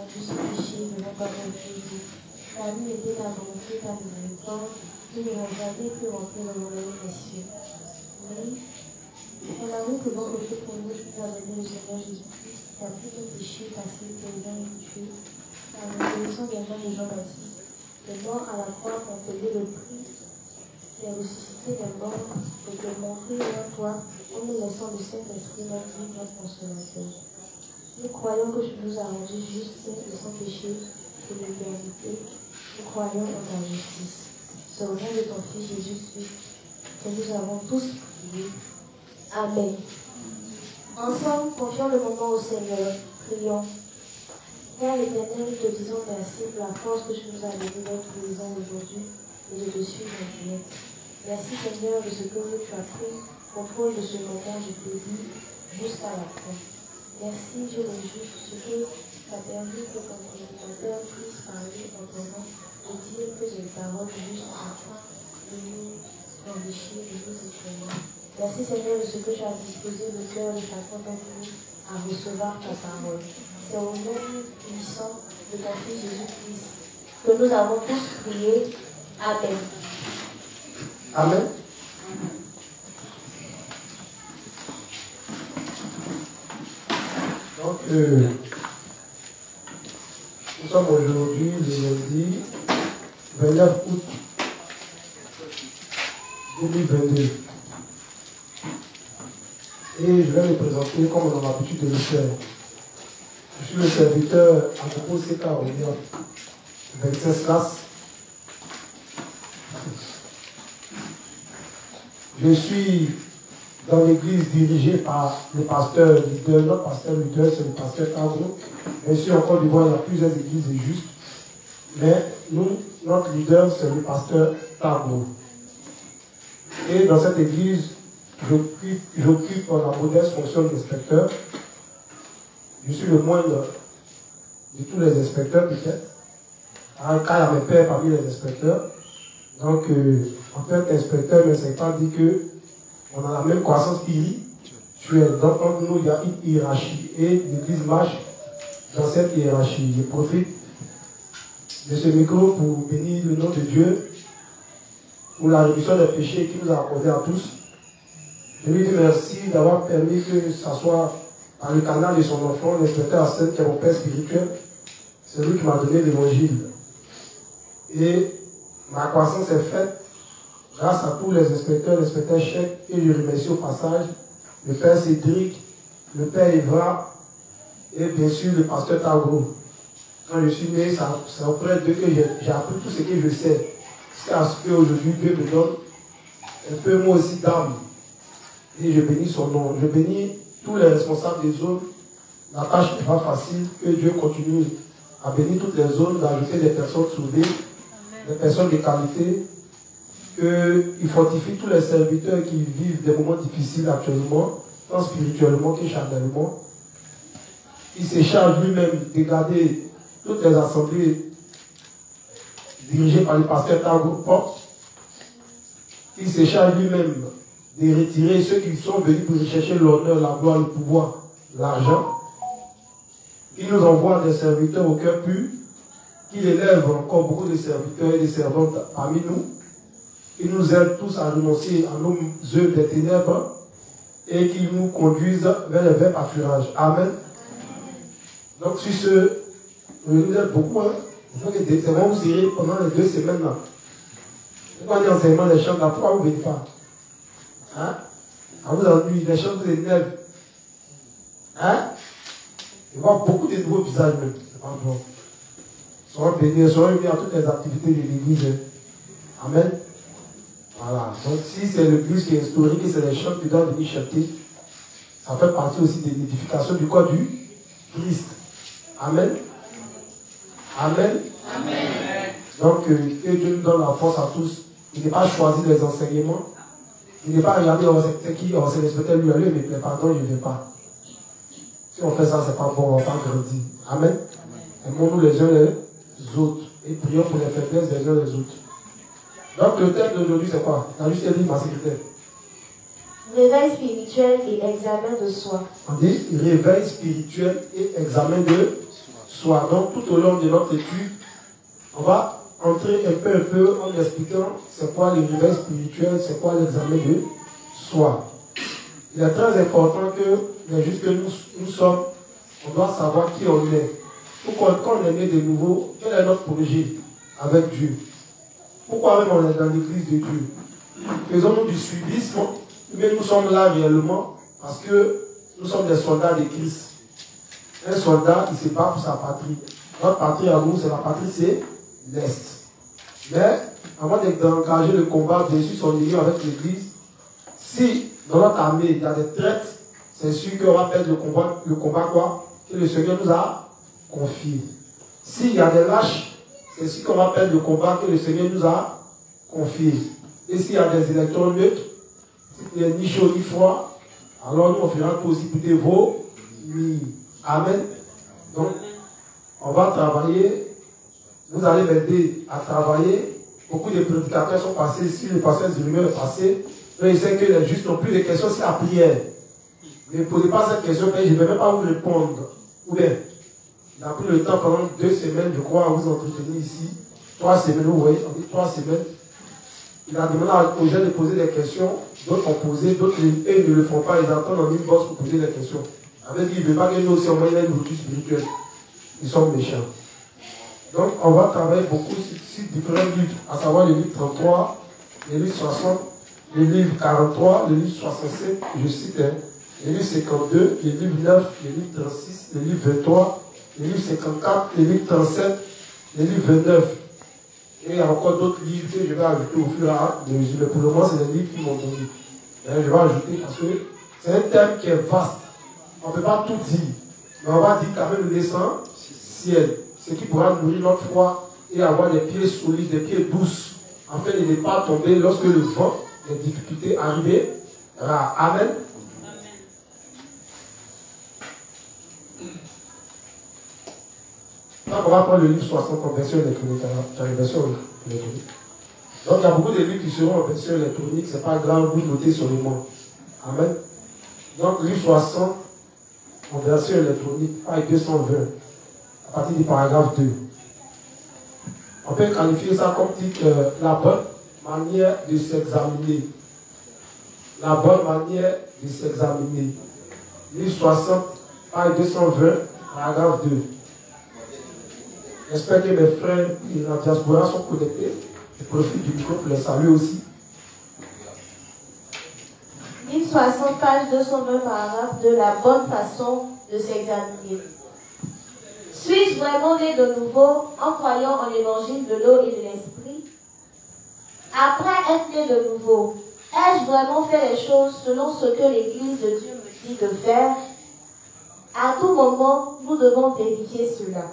tous ces péchés de notre Jésus. La nuit était ta volonté, ta miséricorde, qui ne m'a jamais pu rentrer dans mon royaume des cieux. Oui, on avoue que votre côté pour nous, nous a donné le Seigneur Jésus-Christ, qui a pris nos péchés parce qu'il était bien et tué. La résurrection également de Jean-Baptiste, est mort à la croix pour payer le prix, qui est ressuscité des morts, et qui est montré vers toi, en nous laissant le Saint-Esprit, notre vie, notre consolateur. Nous croyons que tu nous as rendus justes de son péché et de l'éternité. Nous croyons en ta justice. C'est au nom de ton Fils Jésus-Christ que nous avons tous prié. Amen. Ensemble, confions le moment au Seigneur. Prions. Père éternel, nous te disons merci pour la force que tu nous as donnée d'être présent aujourd'hui et de te suivre en direct. Merci Seigneur de ce que tu as pris contrôle de ce moment du début jusqu'à la fin. Merci Dieu le juste, ce que tu as permis que ton communicateur puisse parler en ton nom et dire que les paroles justes afin de nous enrichir, de nous éclairer. Merci Seigneur de ce que tu as disposé le cœur de chacun d'entre nous à recevoir ta parole. C'est au nom puissant de ton Fils Jésus-Christ que nous avons tous prié. Amen. Amen. Donc, nous sommes aujourd'hui le lundi 29 août 2022. Et je vais me présenter comme on a l'habitude de le faire. Je suis le serviteur à propos CK Orient 26 classes. Je suis dans l'église dirigée par le pasteur leader. Notre pasteur leader, c'est le pasteur Tagro. Bien sûr, en Côte d'Ivoire, il y a plusieurs églises et justes. Mais nous, notre leader, c'est le pasteur Tagro. Et dans cette église, j'occupe la modeste fonction d'inspecteur. Je suis le moindre de tous les inspecteurs, peut-être. Car il y a mes pères parmi les inspecteurs. Donc, en tant qu'inspecteur, mais c'est pas dit qu'on a la même croissance spirituelle. Donc, entre nous, il y a une hiérarchie. Et l'église marche dans cette hiérarchie. Je profite de ce micro pour bénir le nom de Dieu pour la rémission des péchés qu'il nous a accordé à tous. Je lui dis merci d'avoir permis que ça soit par le canal de son enfant, l'inspecteur Arsène, qui est mon père spirituel. C'est lui qui m'a donné l'évangile. Et ma croissance est faite grâce à tous les inspecteurs, l'inspecteur Chèque, et je remercie au passage le père Cédric, le père Evra, et bien sûr le pasteur Tagro. Quand je suis né, c'est auprès d'eux que j'ai appris tout ce que je sais. Jusqu'à ce qu'aujourd'hui Dieu me donne un peu moi aussi d'âme. Et je bénis son nom. Je bénis tous les responsables des zones. La tâche n'est pas facile. Que Dieu continue à bénir toutes les zones, d'ajouter des personnes sauvées, des personnes de qualité. Qu'il fortifie tous les serviteurs qui vivent des moments difficiles actuellement, tant spirituellement que charnellement. Il se charge lui-même de garder toutes les assemblées dirigées par le pasteur Tagro. Il se charge lui-même de retirer ceux qui sont venus pour rechercher l'honneur, la gloire, le pouvoir, l'argent. Il nous envoie des serviteurs au cœur pur. Il élève encore beaucoup de serviteurs et de servantes parmi nous. Il nous aide tous à renoncer à nos œuvres des ténèbres et qu'il nous conduise vers le vrai pâturage. Amen. Donc, sur ce, je nous aide beaucoup. C'est bon, vous irez pendant les 2 semaines là. Quand on dit enseignement des chants, pourquoi vous ne venez pas? Hein? À vous ennuie, les chants vous énervent. Hein? Je vois beaucoup de nouveaux visages même. C'est pas bon. Seront bénis à toutes les activités de l'église. Amen. Voilà. Donc si c'est l'église qui est historique et c'est les chants qui doivent venir chanter, ça fait partie aussi de l'édification du corps du Christ. Amen. Amen. Amen. Donc que Dieu nous donne la force à tous. Il n'est pas choisi les enseignements. Il n'est pas regardé, c'est qui, c'est l'inspecteur lui, mais pardon, je ne vais pas. Si on fait ça, c'est pas bon, on va pas grandir. Amen. Aimons-nous les uns les autres et prions pour les faiblesses des uns les autres. Donc le thème d'aujourd'hui, c'est quoi? T'as juste dit ma secrétaire. Réveil spirituel et examen de soi. On dit réveil spirituel et examen de soit. Donc tout au long de notre étude, on va entrer un peu en expliquant c'est quoi le réveil spirituel, c'est quoi l'examen de soi. Il est très important que, juste que nous sommes, on doit savoir qui on est. Pourquoi, quand on est né de nouveau, quel est notre projet avec Dieu? Pourquoi même on est dans l'église de Dieu? Faisons-nous du suivisme, mais nous sommes là réellement parce que nous sommes des soldats de Christ. Un soldat qui se bat pour sa patrie. Notre patrie à nous, c'est la patrie, c'est l'Est. Mais avant d'engager le combat, bien sûr, son union avec l'église, si dans notre armée il y a des traîtres, c'est sûr qu'on va perdre le combat quoi, que le Seigneur nous a confié. S'il y a des lâches, c'est sûr qu'on va perdre le combat que le Seigneur nous a confié. Et s'il y a des électrons neutres, s'il n'y a ni chaud ni froid, alors nous on fera tout aussi pour des veaux. Amen. Donc, on va travailler. Vous allez m'aider à travailler. Beaucoup de prédicateurs sont passés ici, le pasteur Zélimé est passé. Mais il sait que les justes n'ont plus de questions, c'est la prière. Ne posez pas cette question, mais je ne vais même pas vous répondre. Ou bien, il a pris le temps pendant 2 semaines, je crois, à vous entretenir ici. 3 semaines, vous voyez, on dit 3 semaines. Il a demandé aux gens de poser des questions, d'autres ont posé, d'autres ne le font pas, ils attendent en inbox pour poser des questions. Avec lui, il ne veut pas que nous aussi on ait une nourriture spirituelle. Ils sont méchants. Donc, on va travailler beaucoup sur différents livres, à savoir le livre 33, le livre 60, le livre 43, le livre 67, je cite, le livre 52, le livre 9, le livre 36, le livre 23, le livre 54, le livre 37, le livre 29. Et il y a encore d'autres livres que je vais ajouter au fur et à mesure. Mais pour le moment, c'est les livres qui m'ont donné. Je vais ajouter parce que c'est un thème qui est vaste. On ne peut pas tout dire. Mais on va dire quand même l'essentiel. Ce qui pourra nourrir notre foi et avoir des pieds solides, des pieds douces, afin de ne pas tomber lorsque le vent, les difficultés arriveront. Amen. Donc on va prendre le livre 60 en version électronique. Donc il y a beaucoup de livres qui seront en version électronique, ce n'est pas grave, vous notez seulement. Amen. Donc livre 60 en version électronique, page 220, à partir du paragraphe 2. On peut qualifier ça comme titre la bonne manière de s'examiner. La bonne manière de s'examiner. Livre 60, page 220, paragraphe 2. J'espère que mes frères et la diaspora sont connectés. Je profite du micro pour les saluer aussi. Livre 60, page 220, paragraphe de la bonne façon de s'examiner. Suis-je vraiment né de nouveau en croyant en l'évangile de l'eau et de l'esprit? Après être né de nouveau, ai-je vraiment fait les choses selon ce que l'Église de Dieu me dit de faire? À tout moment, nous devons vérifier cela.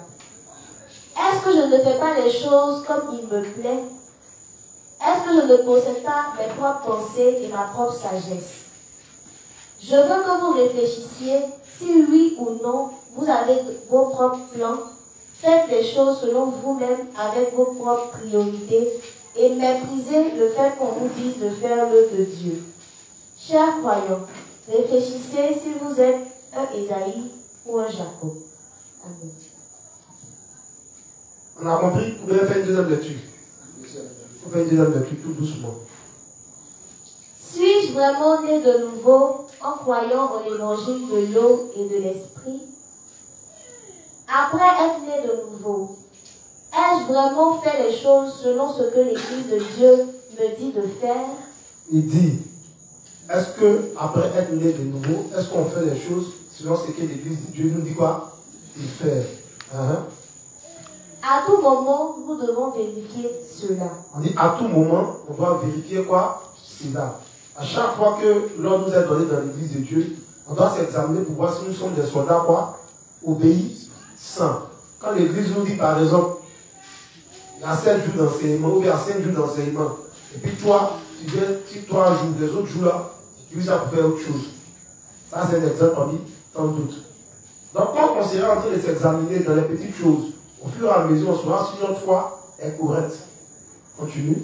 Est-ce que je ne fais pas les choses comme il me plaît? Est-ce que je ne possède pas mes propres pensées et ma propre sagesse? Je veux que vous réfléchissiez si oui ou non vous avez vos propres plans. Faites les choses selon vous-même avec vos propres priorités et méprisez le fait qu'on vous dise de faire l'œuvre de Dieu. Chers croyants, réfléchissez si vous êtes un Ésaïe ou un Jacob. Amen. On a compris, vous pouvez faire une deuxième lecture. Vous pouvez faire une deuxième lecture tout doucement. Suis-je vraiment né de nouveau en croyant en l'évangile de l'eau et de l'esprit? Après être né de nouveau, ai-je vraiment fait les choses selon ce que l'Église de Dieu me dit de faire? Il dit, est-ce que après être né de nouveau, est-ce qu'on fait les choses selon ce que l'Église de Dieu nous dit quoi? Il fait. À tout moment, nous devons vérifier cela. On dit à tout moment, on doit vérifier quoi? Cela. À chaque fois que l'ordre nous est donné dans l'Église de Dieu, on doit s'examiner pour voir si nous sommes des soldats quoi? Obéissants. Quand l'Église nous dit par exemple, il y a 7 jours d'enseignement ou il y a 5 jours d'enseignement, et puis toi, tu viens, si 3 jours, les autres jours là, tu uses ça pour faire autre chose. Ça c'est un exemple parmi tant d'autres. Donc quand on sera en train de s'examiner dans les petites choses, au fur et à mesure, on saura si notre foi est correcte. Continue.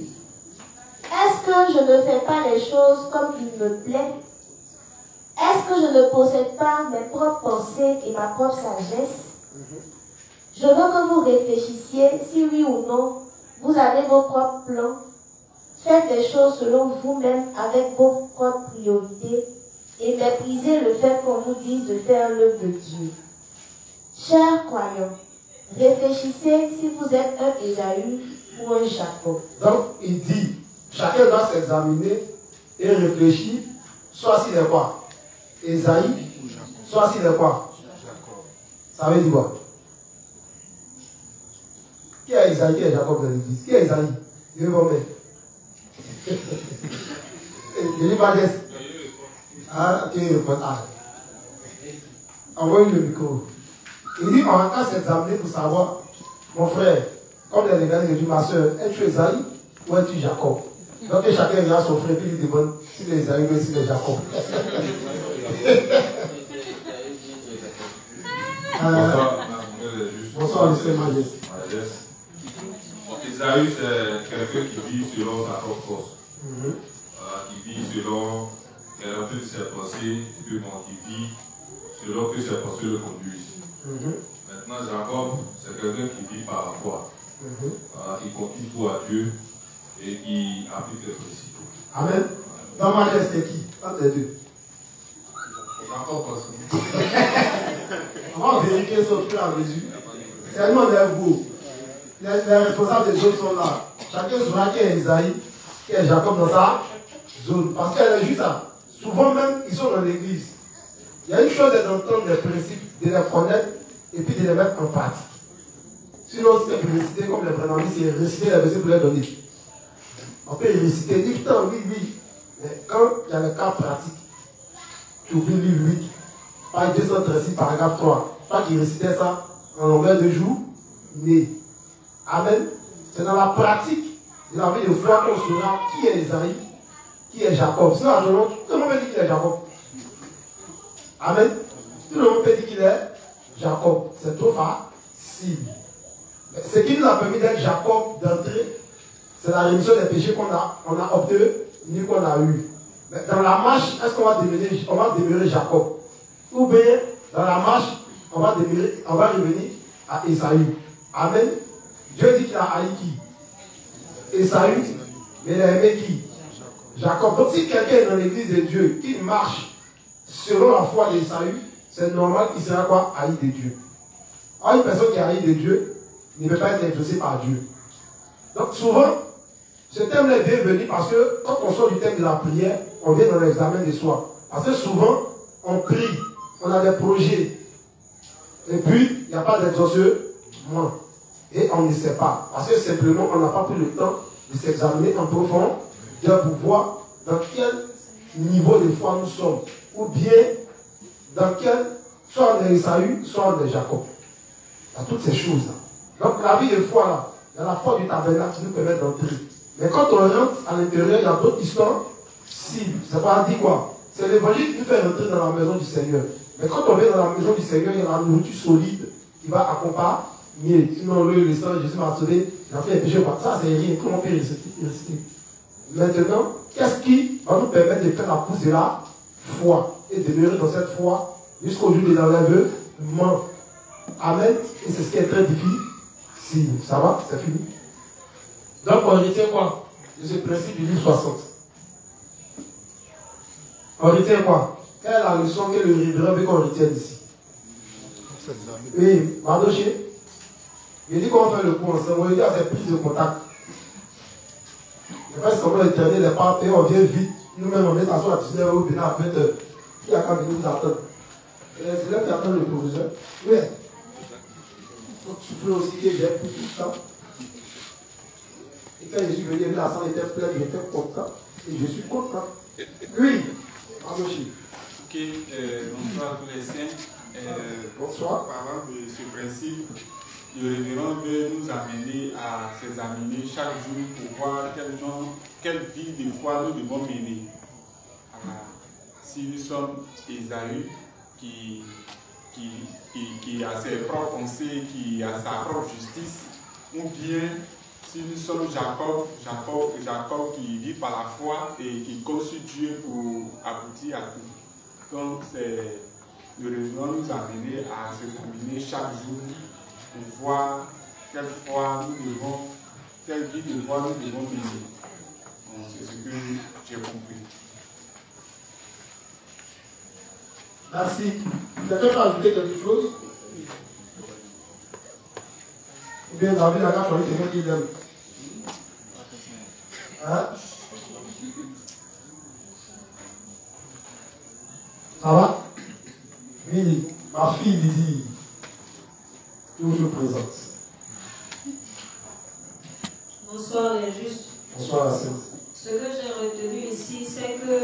Est-ce que je ne fais pas les choses comme il me plaît? Est-ce que je ne possède pas mes propres pensées et ma propre sagesse? Je veux que vous réfléchissiez si oui ou non vous avez vos propres plans. Faites les choses selon vous-même avec vos propres priorités et méprisez le fait qu'on vous dise de faire l'œuvre de Dieu. Chers croyants, réfléchissez si vous êtes un Ésaü ou un Jacob. Donc, il dit, chacun doit s'examiner et réfléchir, soit s'il est quoi? Ésaü, soit s'il est quoi? Ça veut dire quoi? Qui est Ésaü, qui est Jacob dans l'église? Qui est Ésaü? Je vais vous mettre. Je dis pas yes. Ah, tu es envoyez le micro. Il dit, on va s'examiner pour savoir, mon frère, comme les gars, il dit, ma soeur, es-tu Ésaü ou es-tu Jacob? Donc chacun vient à son frère et lui demande s'il est Ésaü ou s'il est Jacob. Bonsoir, monsieur Majesté. Ésaü, c'est quelqu'un qui vit selon sa propre force. Qui vit selon qu'elle a de ses pensées, qui vit selon que ses pensées le conduisent. Maintenant, Jacob, c'est quelqu'un qui vit par la foi. Qui confie tout à Dieu et qui applique les principes. Amen. Dans Majesté, qui? Entre les deux. Jacob, on va vérifier ça au fur et à mesure. C'est nous, on est vous. Les responsables des autres sont là. Chacun saura qui est Ésaü, qui est Jacob dans sa zone. Parce qu'elle est juste ça. Souvent même, ils sont dans l'église. Il y a une chose d'entendre les principes, de les connaître et puis de les mettre en pratique. Sinon, c'est pour réciter comme les prénomis, c'est réciter les versets pour les donner. On peut les réciter, dire putain, oui. Mais quand il y a le cas pratique, tu oublies livre 8, page 236, paragraphe 3. Pas qu'il récitait ça en longueur de jour, mais amen. C'est dans la pratique de la vie de foi qu'on saura qui est Ésaü, qui est Jacob. Sinon, tout le monde peut dire qu'il est Jacob. Amen. Tout le monde peut dire qu'il est Jacob. C'est trop facile. Ce qui nous a permis d'être Jacob d'entrer, c'est la rémission des péchés qu'on a obtenu, qu'on a eu. Mais dans la marche, est-ce qu'on va demeurer Jacob? Ou bien, dans la marche, on va revenir à Ésaü. Amen. Dieu dit qu'il a haï qui? Ésaü. Mais il a aimé qui? Jacob. Donc si quelqu'un est dans l'église de Dieu, qui marche selon la foi d'Ésaü, c'est normal qu'il sera quoi? Haï de Dieu. Or, une personne qui est haï de Dieu ne peut pas être exaucée par Dieu. Donc souvent, ce thème est bienvenu parce que quand on sort du thème de la prière, on vient dans l'examen de soi. Parce que souvent, on prie, on a des projets, et puis il n'y a pas d'exaucement. Et on ne sait pas. Parce que simplement, on n'a pas pris le temps de s'examiner en profondeur pour voir dans quel niveau de foi nous sommes. Ou bien, dans quel, soit on est Ésaü, soit on est Jacob. Il y a toutes ces choses-là. Donc la vie de foi là, il y a la foi du tabernacle qui nous permet d'entrer. Mais quand on rentre à l'intérieur, il y a d'autres histoires cibles. Ça va dire quoi? C'est l'évangile qui nous fait rentrer dans la maison du Seigneur. Mais quand on vient dans la maison du Seigneur, il y a la nourriture solide qui va accompagner. Sinon, le Seigneur Jésus m'a sauvé, il a fait les péchés. Ça, c'est rien. Comment on peut réciter? Maintenant, qu'est-ce qui va nous permettre de faire la pousse de la foi et de demeurer dans cette foi jusqu'au jour de l'enlèvement? Amen. Et c'est ce qui est très difficile. Ça va? C'est fini. Donc, on retient quoi de ce principe du livre 60? On retient quoi? Quelle est la leçon que le révérend veut qu'on retienne ici? Oui, Mardoché. Il dit qu'on fait le cours ensemble. On dit à cette prise de contact. Et parce qu'on l'éternel n'est pas payé, on vient vite. Nous-mêmes, on est à la 19h ou bien à 20h. Qui a qu'à venir nous attendre? C'est là qui attend le professeur. Oui. Donc, tu veux aussi que j'ai pris tout ça. Et quand je suis venu, la salle était pleine, j'étais content. Et je suis content. Oui. Mardoché. Ok, bonsoir à tous les saints. Bonsoir. Parlant de ce principe, le révérend veut nous amener à s'examiner chaque jour pour voir quelle vie de foi nous devons mener. Si nous sommes Ésaü qui a ses propres pensées, qui a sa propre justice, ou bien si nous sommes Jacob qui vit par la foi et qui compte sur Dieu pour aboutir à tout. Donc, le révérend nous a amené à s'examiner chaque jour pour voir quelle foi nous devons, quelle vie de foi nous devons mener. C'est ce que j'ai compris. Merci. Quelqu'un peut ajouter quelque chose? Ou bien David a choisi quelqu'un qui l'aime? Hein? Ça va? Oui, ma fille Lydie, toujours présente. Bonsoir les justes. Bonsoir la Sainte. Ce que j'ai retenu ici, c'est que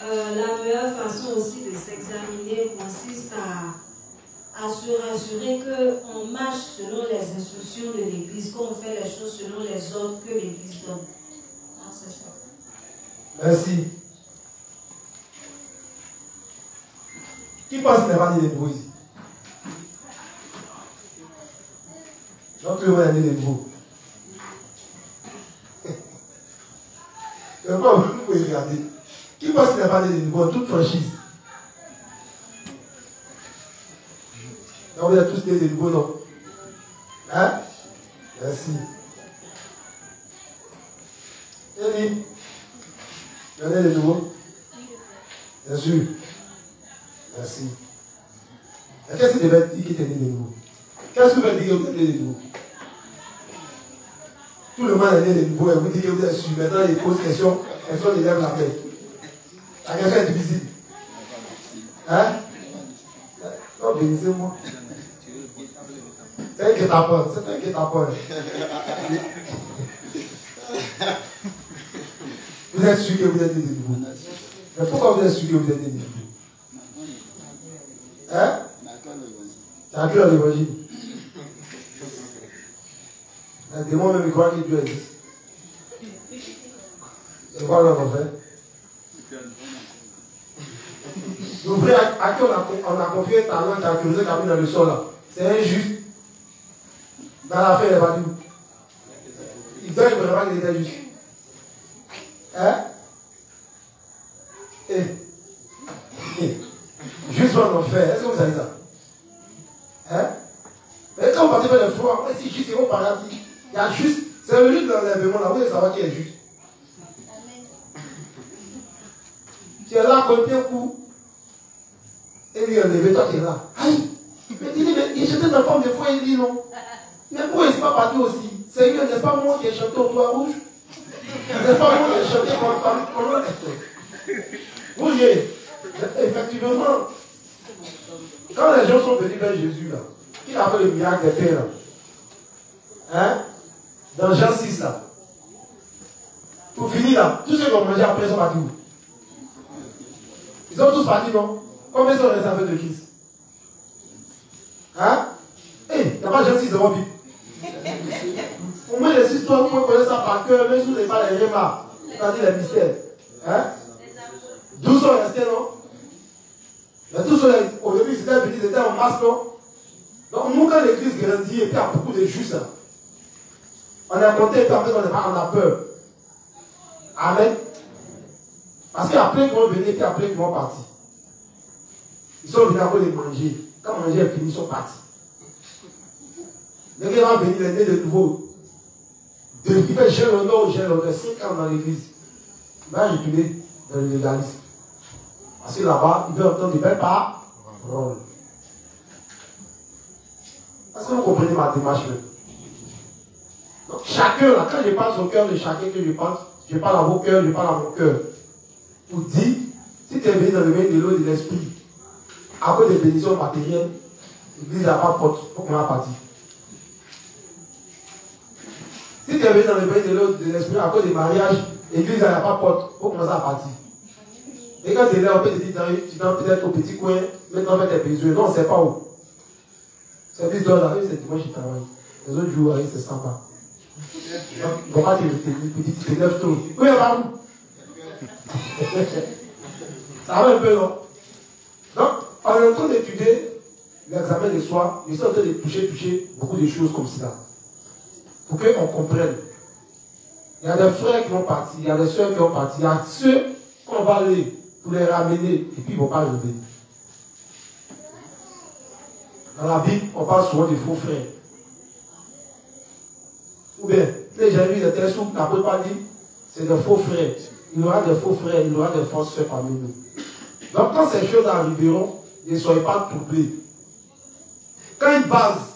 la meilleure façon aussi de s'examiner consiste à se rassurer qu'on marche selon les instructions de l'Église, qu'on fait les choses selon les ordres que l'Église donne. Ah, c'est ça. Merci. Qui pense qu'il n'a pas dit de nouveau ici? Donc, tout le monde a dit de nouveau. Vous pouvez regarder. Qui pense qu'il n'a pas dit de nouveau en toute franchise? Donc, vous êtes tous nés de nouveau, non? Hein? Merci. Eli, vous êtes de nouveau? Bien sûr. Merci. Et qu'est-ce que tu devais dire qui était né de nouveau? Qu'est-ce que vous devez dire que vous êtes né de nouveau? Tout le monde est né de nouveau et vous dites que vous êtes sûr. Maintenant, il pose question, question de lève la main. La question est difficile. Hein? Non, bénissez-moi. C'est un guet-apens. C'est un guet-apens. Vous êtes sûr que vous êtes né de nouveau? Mais pourquoi vous êtes sûr que vous êtes né de nouveau? Hein? C'est un cœur l'évangile. Un démon même il croit que Dieu existe. C'est quoi l'homme en fait? Le vrai à qui on a confié un talent qui a creusé qui a mis dans le sol là. C'est injuste. Dans la fin, il va dire. Il doit vraiment qu'il était juste. Hein? Juste en enfer. Est-ce que vous savez ça? Hein? Mais quand on va faire le froid, si juste c'est au paradis, il y a juste, c'est le juste l'enlèvement là, vous allez savoir qui est juste. Tu es là, combien de coups? Et lui enlevé, toi tu es là. Aïe! Mais il dit, mais il chantait dans la forme de foi, il dit non. Mais pourquoi il ne s'est pas parti aussi? Seigneur, n'est-ce pas moi qui ai chanté au toit rouge? N'est-ce pas moi qui ai chanté pendant les... Vous voyez, effectivement, quand les gens sont venus vers Jésus là, il a fait le miracle des pains là. Hein? Dans Jean 6 là. Pour finir là, tous ceux qui ont mangé après sont partis où? Ils sont tous partis, non? Combien sont restés avec le Christ? Hein? Eh, il n'y a pas Jean 6 devant Bible. Au moins les histoires, vous pouvez connaître ça par cœur, même si vous n'avez pas les remarques. C'est-à-dire les mystères. Hein? 12 sont restés, non? Mais tous ceux au début, ils étaient en masse, non? Donc, nous, quand l'église grandit, et puis il y a beaucoup de justes, on a compté, et puis après, on a peur. Amen. Parce qu'il y a plein qui vont venir, et puis il y a plein qui vont partir. Ils sont venus à cause de manger. Quand manger est fini, ils sont partis. Les gars vont venir, les nés de nouveau. Depuis que j'ai l'honneur, 5 ans dans l'église. Il va retourner dans le légalisme. Parce que là-bas, il veut entendre des belles paroles. Est-ce que vous comprenez ma démarche même? Donc, chacun, là, quand je pense au cœur de chacun que je parle à vos cœurs, je parle à mon cœur. Pour dire, si tu es venu dans le règne de l'eau et de l'esprit, à cause des bénédictions matérielles, l'église n'a pas porte pour qu'on a parti. Si tu es venu dans le règne de l'eau et de l'esprit, à cause des mariages, l'église n'a pas porte pour commencer à partir. Et quand tu es là, on peut te dire, tu donnes peut-être au petit coin, maintenant avec tes besoins. Non, on ne sait pas où. C'est plus d'heures d'arriver, c'est dimanche, il travaille. Les autres jours, c'est sympa. Donc, il ne va pas te dire, tu te lèves tôt. Oui, il va où? Ça va un peu, non? Donc, on est en train d'étudier l'examen de soi, je suis en train de toucher beaucoup de choses comme ça. Pour qu'on comprenne. Il y a des frères qui vont partir, il y a des soeurs qui vont partir, il y a ceux qu'on va aller pour les ramener, et puis ils ne vont pas revenir. Dans la Bible, on parle souvent des faux frères. Ou bien, les gens lu des textes où l'apôtre pas dit, c'est des faux frères. Il y aura des faux frères, il y aura des fausses frères parmi nous. Donc quand ces choses arriveront, ne soyez pas troublés. Quand une base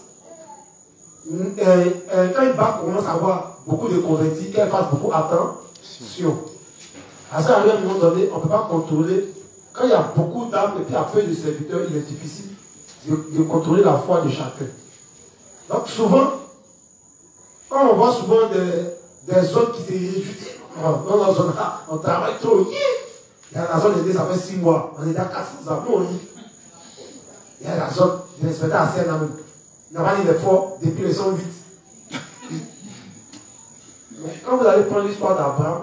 commence à avoir beaucoup de convertis, qu'elle fasse beaucoup attention. À ça, à un moment donné, on ne peut pas contrôler. Quand il y a beaucoup d'âmes et puis il y a peu de serviteurs, il est difficile de contrôler la foi de chacun. Donc souvent, quand on voit souvent des zones qui se réjouissent, dans la zone là, on travaille trop. Il y a la zone d'été, ça fait 6 mois. On est à 400 ans. Nous, on lit. Il y a la zone de l'inspecteur à Seine. Il n'a pas dit d'effort depuis les 108. Mais quand vous allez prendre l'histoire d'Abraham,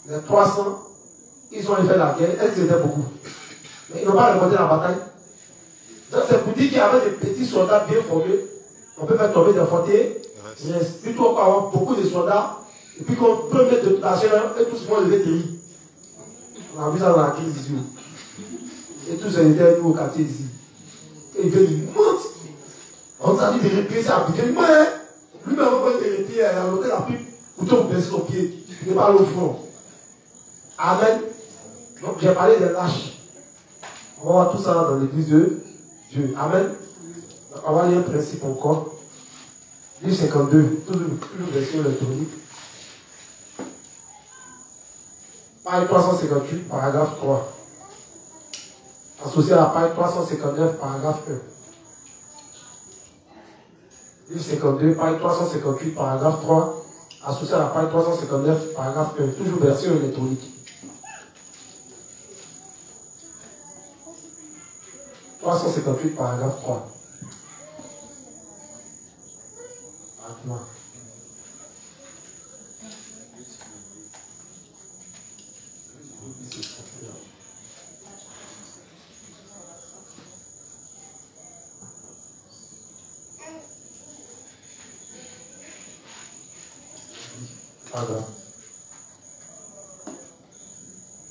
les 300, ils ont fait la guerre. Elles étaient beaucoup. Mais ils n'ont pas récolté la bataille. Donc c'est pour dire qu'il y avait des petits soldats bien formés. On peut faire tomber des fortés. Il reste plutôt qu'on avoir beaucoup de soldats. Et puis qu'on peut mettre de l'argent et tout ce monde devait tenir. On a vu ça dans la crise ici. Et tous ces étaient nous au quartier ici. Et il monte. On nous a dit de replier ça. Lui-même, on va de replier. Il a monté la pipe. Couteau pour baisser son pied. Il n'est pas allé au front. Amen. Donc j'ai parlé des lâches. On va voir tout ça dans l'église de Dieu. Amen. Donc, on va lire un principe encore. Livre 52. Toujours version électronique. Page 358, paragraphe 3. Associé à la page 359, paragraphe 1. Livre 52, page 358, paragraphe 3. Associé à la page 359, paragraphe 1. Toujours version électronique. 358, paragraphe 3. Maintenant.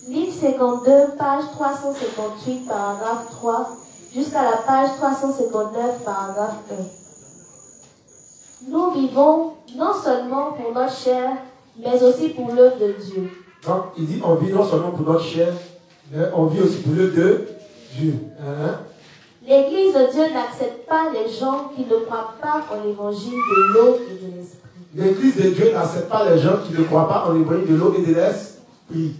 Livre 52, page 358, paragraphe 3, jusqu'à la page 359, paragraphe 1. Nous vivons non seulement pour notre chair, mais aussi pour l'œuvre de Dieu. Donc, il dit on vit non seulement pour notre chair, mais on vit aussi pour l'œuvre de Dieu. L'Église de Dieu n'accepte pas les gens qui ne croient pas en l'évangile de l'eau et de l'esprit. L'Église de Dieu n'accepte pas les gens qui ne croient pas en l'évangile de l'eau et de l'esprit.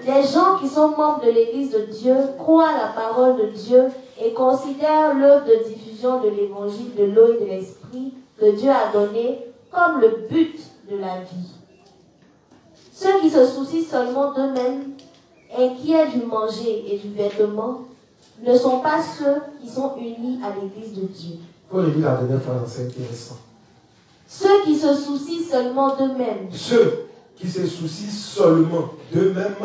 Les gens qui sont membres de l'Église de Dieu croient la parole de Dieu et considèrent l'œuvre de diffusion de l'évangile de l'eau et de l'esprit que Dieu a donné comme le but de la vie. Ceux qui se soucient seulement d'eux-mêmes, inquiets du manger et du vêtement, ne sont pas ceux qui sont unis à l'Église de Dieu. Il faut le lire la dernière fois, c'est intéressant. Ceux qui se soucient seulement d'eux-mêmes. Ceux qui se soucient seulement d'eux-mêmes.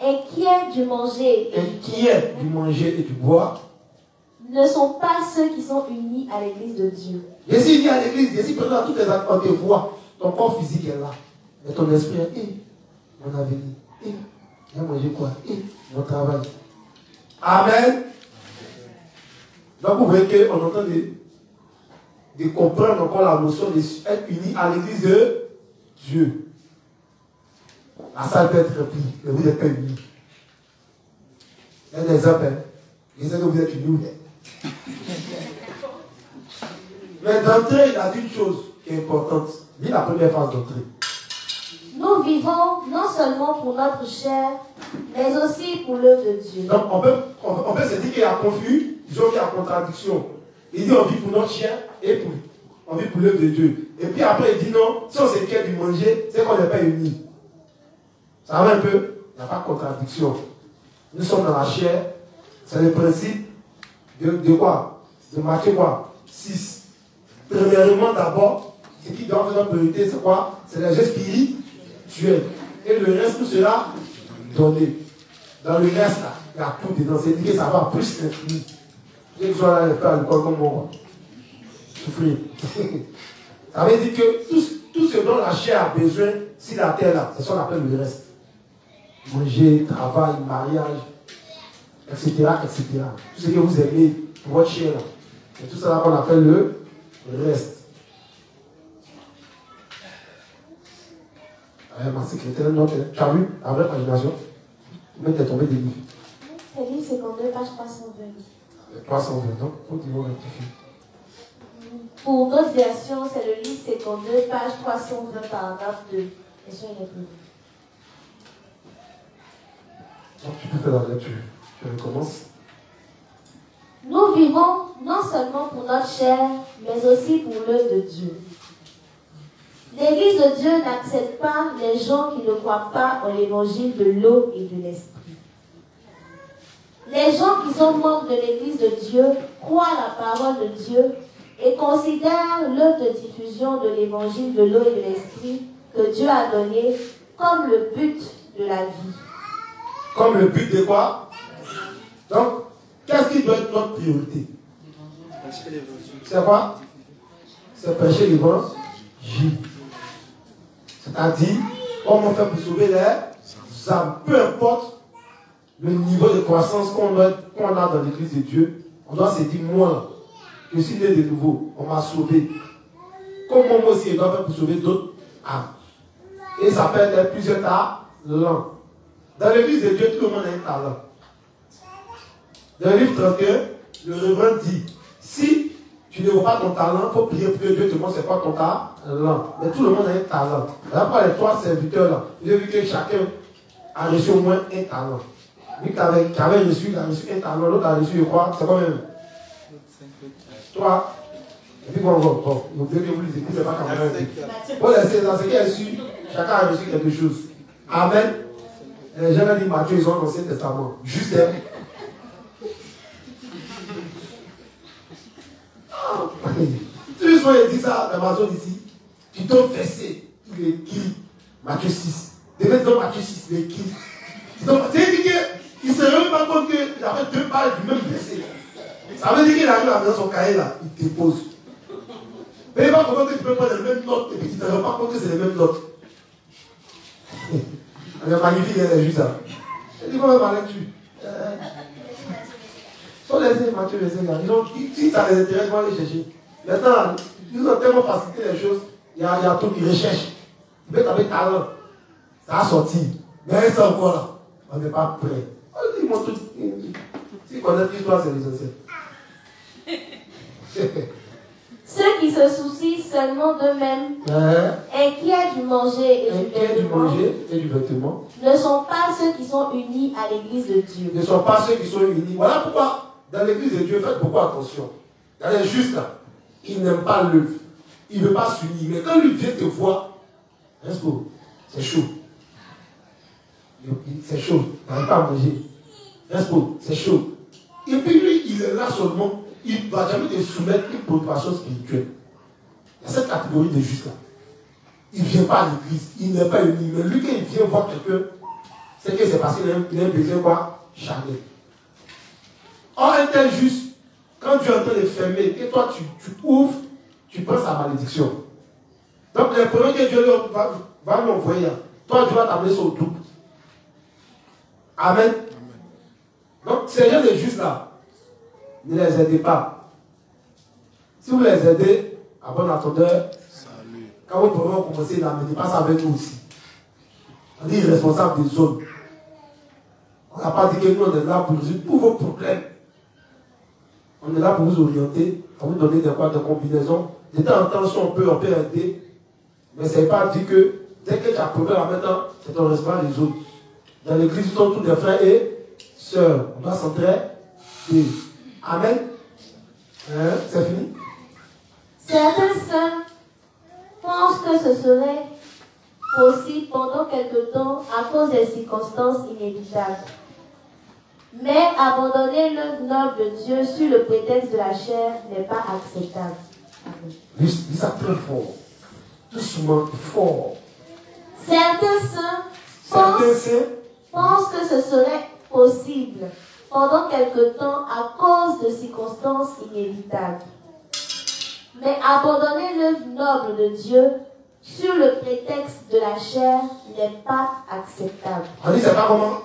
Inquiets du manger. Inquiets du manger et du boire. Ne sont pas ceux qui sont unis à l'Église de Dieu. Jésus dit à l'Église, Jésus présente toutes les actes, on te voit. Ton corps physique est là. Mais ton esprit est mon avenir. J'ai mangé quoi? Mon travail. Amen. Donc vous voyez qu'on entend de comprendre encore la notion d'être unis à l'Église de Dieu. La salle peut être remplie, mais vous n'êtes pas unis. Un exemple, les uns que vous êtes unis. Mais d'entrée, il a dit une chose qui est importante. Dis la première phase d'entrée. Nous vivons non seulement pour notre chair, mais aussi pour l'œuvre de Dieu. Donc on peut se dire qu'il y a confusion, il y a contradiction. Il dit on vit pour notre chair et on vit pour l'œuvre de Dieu. Et puis après il dit non, si on s'inquiète du manger, c'est qu'on n'est pas unis. Ça va un peu? Il n'y a pas de contradiction. Nous sommes dans la chair. C'est le principe de quoi? De Matthieu quoi? 6. Premièrement d'abord, ce qui doit faire notre priorité, c'est quoi? C'est les gestes spirituels. Et le reste, tout sera donné. Dans le reste, là, il y a tout dedans. C'est dit que ça va plus l'infini. J'ai besoin d'aller à l'école comme moi. Souffrir. Ça veut dire que tout ce dont la chair a besoin, si la terre là, c'est ce qu'on appelle le reste. Manger, travail, mariage, etc., etc. Tout ce que vous aimez, votre chien là. C'est tout ça qu'on appelle le reste. Ma secrétaire, non, tu as vu la vraie imagination? Comment t'es tombé des livres? C'est livre 52, page 320. 320, non? Faut dire rectifier. Pour d'autres versions, c'est le livre 52, page 320, paragraphe 2. Et ça, il est plus. Donc, tu peux faire la lecture. Tu recommences. Nous vivons non seulement pour notre chair, mais aussi pour l'œuvre de Dieu. L'Église de Dieu n'accepte pas les gens qui ne croient pas en l'évangile de l'eau et de l'esprit. Les gens qui sont membres de l'Église de Dieu croient la parole de Dieu et considèrent l'œuvre de diffusion de l'évangile de l'eau et de l'esprit que Dieu a donné comme le but de la vie. Comme le but de quoi? Donc, qu'est-ce qui doit être notre priorité? C'est quoi? C'est prêcher l'évangile. C'est-à-dire, comment faire pour sauver les âmes. Peu importe le niveau de croissance qu'on a dans l'église de Dieu, on doit se dire, moi, je suis né de nouveau, on m'a sauvé. Comment moi aussi, je dois faire pour sauver d'autres âmes. Et ça peut être plusieurs talents. Dans l'église de Dieu, tout le monde a un talent. Dans le livre 31, le reverend dit, si tu ne vois pas ton talent, il faut prier pour que Dieu te montre c'est quoi ton talent. Mais tout le monde a un talent. D'après les trois serviteurs là, j'ai vu que chacun a reçu au moins un talent. Lui qui avait reçu, il a reçu un talent, l'autre a reçu, je crois, c'est quand même 3. Et puis bon, vous devez que vous les écrivez, c'est pas quand même. Bon, c'est dans ce qui est reçu, chacun a reçu quelque chose. Amen. Les gens ont dit Matthieu, ils ont l'Ancien Testament. Juste Juste quand il dit ça, dans ma zone ici, tu dois verser, il écrit Matthieu 6. De mettre dans Matthieu 6, il écrit. C'est-à-dire qu'il ne se rend pas compte qu'il avait 2 pages du même verset. Ça veut dire qu'il arrive à son cahier là, il dépose. Mais il va comprendre que tu peux prendre les mêmes notes et puis tu ne te rends pas compte que c'est les mêmes notes. C'est magnifique, il juste ça. Il dit comment ma lecture. Sont les Matthieu, les Seigneurs. Si ça les intéresse, ils vont aller chercher. Maintenant, ils ont tellement facilité les choses, il y a tout qui recherche. Il peut taper talent. Ça a sorti. Mais c'est encore là. On n'est pas prêt. Ils m'ont tout. S'ils connaissent l'histoire, c'est l'essentiel. Ceux qui se soucient seulement d'eux-mêmes, inquiets du manger et du vêtement, ne sont pas ceux qui sont unis à l'église de Dieu. Ne sont pas ceux qui sont unis. Voilà pourquoi, dans l'église de Dieu, faites beaucoup attention. Il y a des justes là, qui n'aiment pas l'œuvre. Il ne veut pas s'unir. Mais quand lui vient te voir, c'est chaud. C'est chaud. Il n'arrive pas à manger. C'est chaud. Et puis lui, il est là seulement. Il ne va jamais te soumettre une préoccupation spirituelle. Il y a cette catégorie de justes là. Il ne vient pas à l'église. Il n'est pas uni. Mais lui, quand il vient voir quelqu'un, c'est que c'est parce qu'il a un besoin quoi? Charnel. Or, un tel juste, quand tu es en train de fermer, et toi tu ouvres, tu prends sa malédiction. Donc, le premier que Dieu va lui envoyer, toi tu vas t'amener sur le double. Amen. Donc, ces gens de justes là, ne les aidez pas. Si vous les aidez, à bon entendeur, quand votre problème va commencer, n'amenez pas ça avec nous aussi. On dit responsable des zones. On n'a pas dit que nous on est là pour résoudre tous vos problèmes. On est là pour vous orienter, pour vous donner des combinaisons. De temps en temps, si on peut aider. Mais ce n'est pas dit que dès que tu as un problème maintenant, c'est ton responsable des autres. Dans l'église, ils sont tous des frères et sœurs. On doit s'entraider. Amen. C'est fini. Certains saints pensent que ce serait possible pendant quelque temps à cause des circonstances inévitables. Mais abandonner l'œuvre noble de Dieu sur le prétexte de la chair n'est pas acceptable. Dis ça très fort. Doucement, fort. Certains saints pensent que ce serait possible pendant quelque temps à cause de circonstances inévitables. Mais abandonner l'œuvre noble de Dieu sur le prétexte de la chair n'est pas acceptable. On dit c'est pas comment?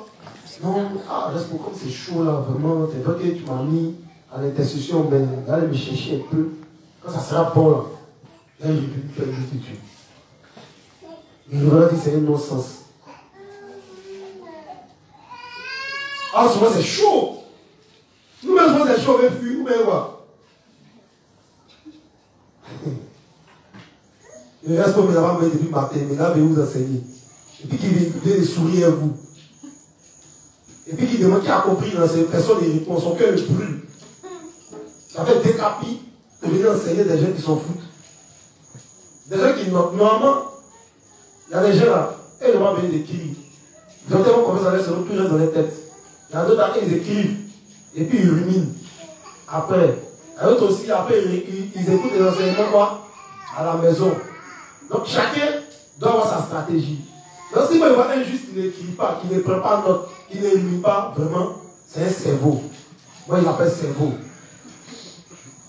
Non, reste comme c'est chaud là, vraiment. C'est vrai que tu m'as mis à l'intercession, mais d'aller me chercher un peu. Quand ça sera bon là, là je vais faire une étude. Et le gouvernement dit c'est un non-sens. Ah, souvent c'est chaud. Nous-mêmes, souvent c'est chaud, mais fuir, ou bien quoi. Le reste pour mes enfants depuis le matin, mais là, vous enseigner. Et puis qui vient de sourire à vous. Et puis qui demande qui a compris dans ces personnes, il répond, son cœur le brûle. Ça fait décapit de venir enseigner des gens qui s'en foutent. Des gens qui, normalement, il y a des gens là, ils ne vont pas venir d'écrire. Ils ont tellement confiance en eux, c'est plus reste dans les têtes. Il y a d'autres là, ils écrivent. Et puis ils ruminent. Après. Il y a d'autres aussi, après, ils écoutent les enseignements quoi, à la maison. Donc chacun doit avoir sa stratégie. Donc si moi je vois un juste qui n'écrit pas, qui ne prend pas note, qui ne rumine pas, vraiment, c'est un cerveau. Moi il l'appelle cerveau.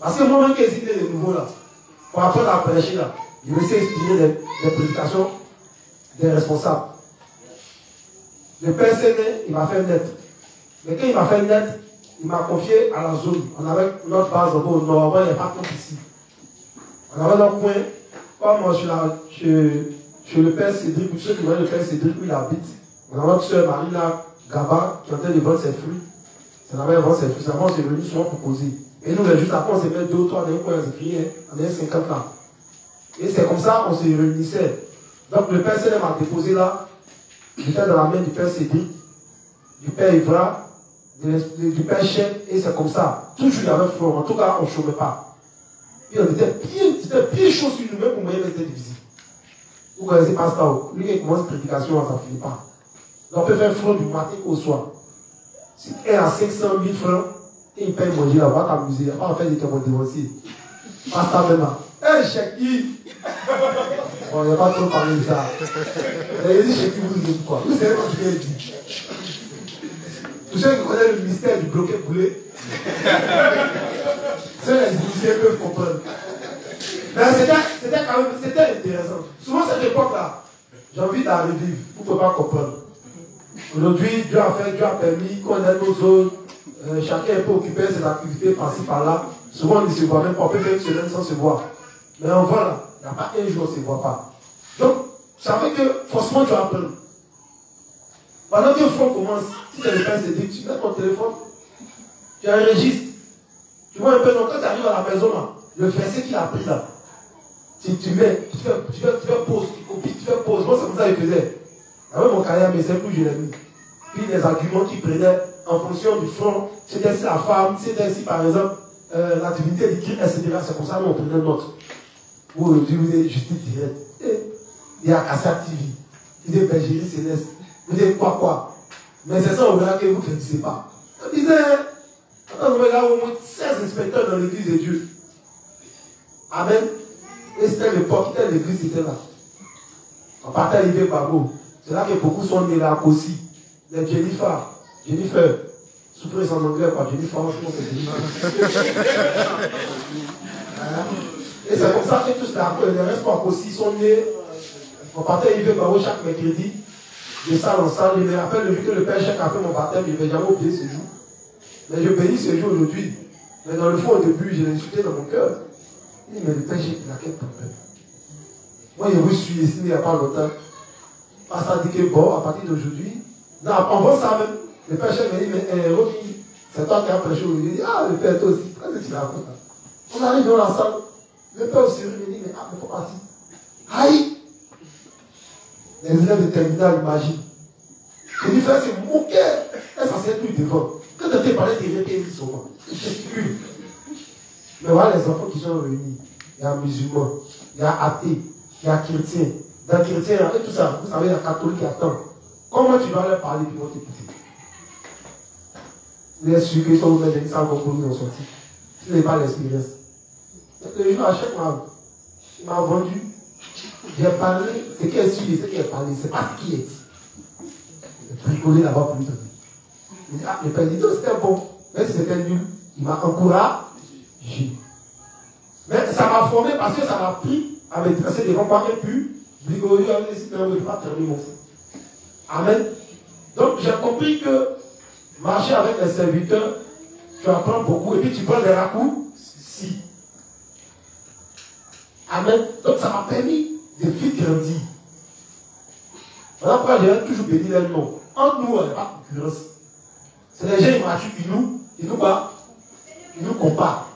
Parce que moi même qui ai cité les nouveaux là, pour apprendre à prêcher là, je vais essayer d'inspirer des prédications des responsables. Le père Séné, il m'a fait net. Mais quand il m'a fait net, il m'a confié à la zone. On avait notre base au nord, il n'y a pas de ici. On avait notre coin, comme chez le père Cédric, ou ceux qui voient le père Cédric où il habite. On a notre soeur Marina Gaba qui est en train de vendre ses fruits. Ça n'avait vendu ses fruits. C'est avant, on s'est venu souvent pour causer. Et nous, juste après, on s'est fait 2 ou 3 dans un coin, c'est fini, on est 50 là. Et c'est comme ça, on se réunissait. Donc le père Cédric m'a déposé là. J'étais dans la main du père Cédric, du père Ivra, du père Chef, et c'est comme ça. Toujours il y avait fort. En tout cas, on ne chômait pas. Puis on était bien chaud sur nous-mêmes pour moyen de cette visite. Vous connaissez Pasteur, lui qui commence prédication, ça ne finit pas. Donc on peut faire front du matin au soir. Si elle a 500 000 francs, et il paye manger là, on va t'amuser, il n'y a pas en fait de te dénoncer. Pasteur même là. Hé, Cheki! Bon, il n'y a pas trop parlé de ça. Il dit Cheki, vous dites quoi? Vous savez quand tu viens dire. Tous ceux qui connaissent le mystère du bloqué poulet, ceux les initiés peuvent comprendre. Mais c'était quand même, c'était intéressant. Souvent cette époque-là, j'ai envie d'arriver, vous ne pouvez pas comprendre. Aujourd'hui, Dieu a permis qu'on ait nos zones, chacun peut occuper ses activités par-ci par-là. Souvent on ne se voit même pas, on peut faire une semaine sans se voir. Mais on voit là, il n'y a pas un jour on ne se voit pas. Donc, ça fait que forcément tu apprends. Pendant que le front commence, si tu as le père Cédric, tu mets ton téléphone, tu enregistres. Tu vois un peu, donc quand tu arrives à la maison là, le verset qu'il a pris là, si tu mets, tu fais pause, tu copies, tu fais pause. Moi c'est comme ça qu'il faisait. Avec mon cahier, mais c'est plus je l'ai mis. Puis les arguments qu'il prenait en fonction du front, c'était si la femme, c'était si par exemple la divinité du Christ, etc. C'est comme ça qu'on prenait notre. Ou aujourd'hui vous êtes justice directe. Il y a Kassia TV, il y a Bergerie Céleste. Vous dites quoi. Mais c'est ça, on verra que vous ne créditez pas. On disait, attends, il y a au moins 16 inspecteurs dans l'église de Dieu. Amen. Et c'était l'époque, l'église était là. On partait à l'Ivé Bago. C'est là que beaucoup sont nés là aussi. Les Jennifer, souffrez en anglais, quoi. Jennifer, c'est Jennifer. Et c'est comme ça que tous les restes aussi sont nés. On partait à l'Ivé Bago chaque mercredi. De salle en salle, je me rappelle le jour que le Père Chèque a fait mon baptême, je ne vais jamais oublier ce jour. Mais je bénis ce jour aujourd'hui. Mais dans le fond, au début, je l'ai insulté dans mon cœur. Il dit, mais le Père Chèque, il a quel problème? Moi, je vous suis ici il n'y a pas longtemps. Parce ça dit que bon, à partir d'aujourd'hui, on voit ça même. Le Père Chèque me dit, mais Rocky, c'est toi qui as prêché aujourd'hui. Il dit, ah, le Père, toi aussi. Qu'est-ce que tu racontes? On arrive dans la salle. Le Père aussi me dit, mais ah, il faut partir. Aïe! Les élèves de terminale imaginent. Et lui fait c'est mon cœur. Elle s'en sert plus devant. Quand tu te parlais des requêtes, ils sont morts. Ils gesticulent. Mais voilà les enfants qui sont réunis. Il y a musulmans, il y a athées, il y a chrétiens. Dans les chrétiens, et tout ça, vous savez, il y a catholiques qui attendent. Comment tu vas leur parler puis ils vont t'écouter? Vous êtes sûr qu'ils sont ouverts des salles comme ils ont sorti. Ce n'est pas l'expérience. Le jour à chaque mois, il m'a vendu. J'ai parlé, ce qui est sûr, ce qui est parlé, c'est pas ce qui est dit. Il a bricolé là-bas pour lui donner. Il dit, ah, le père dit, c'était bon. Même si c'était nul, il m'a encouragé. Mais ça m'a formé parce que ça m'a pris à me dresser devant pas un pu. Bricoler, je ne veux pas terminer mon fou. Amen. Donc j'ai compris que marcher avec les serviteurs, tu apprends beaucoup et puis tu prends des raccourcis. Amen. Donc ça m'a permis de vite grandir. Voilà pourquoi j'ai toujours béni les noms. Entre nous, on n'est pas concurrence. C'est les gens immatures qui nous comparent.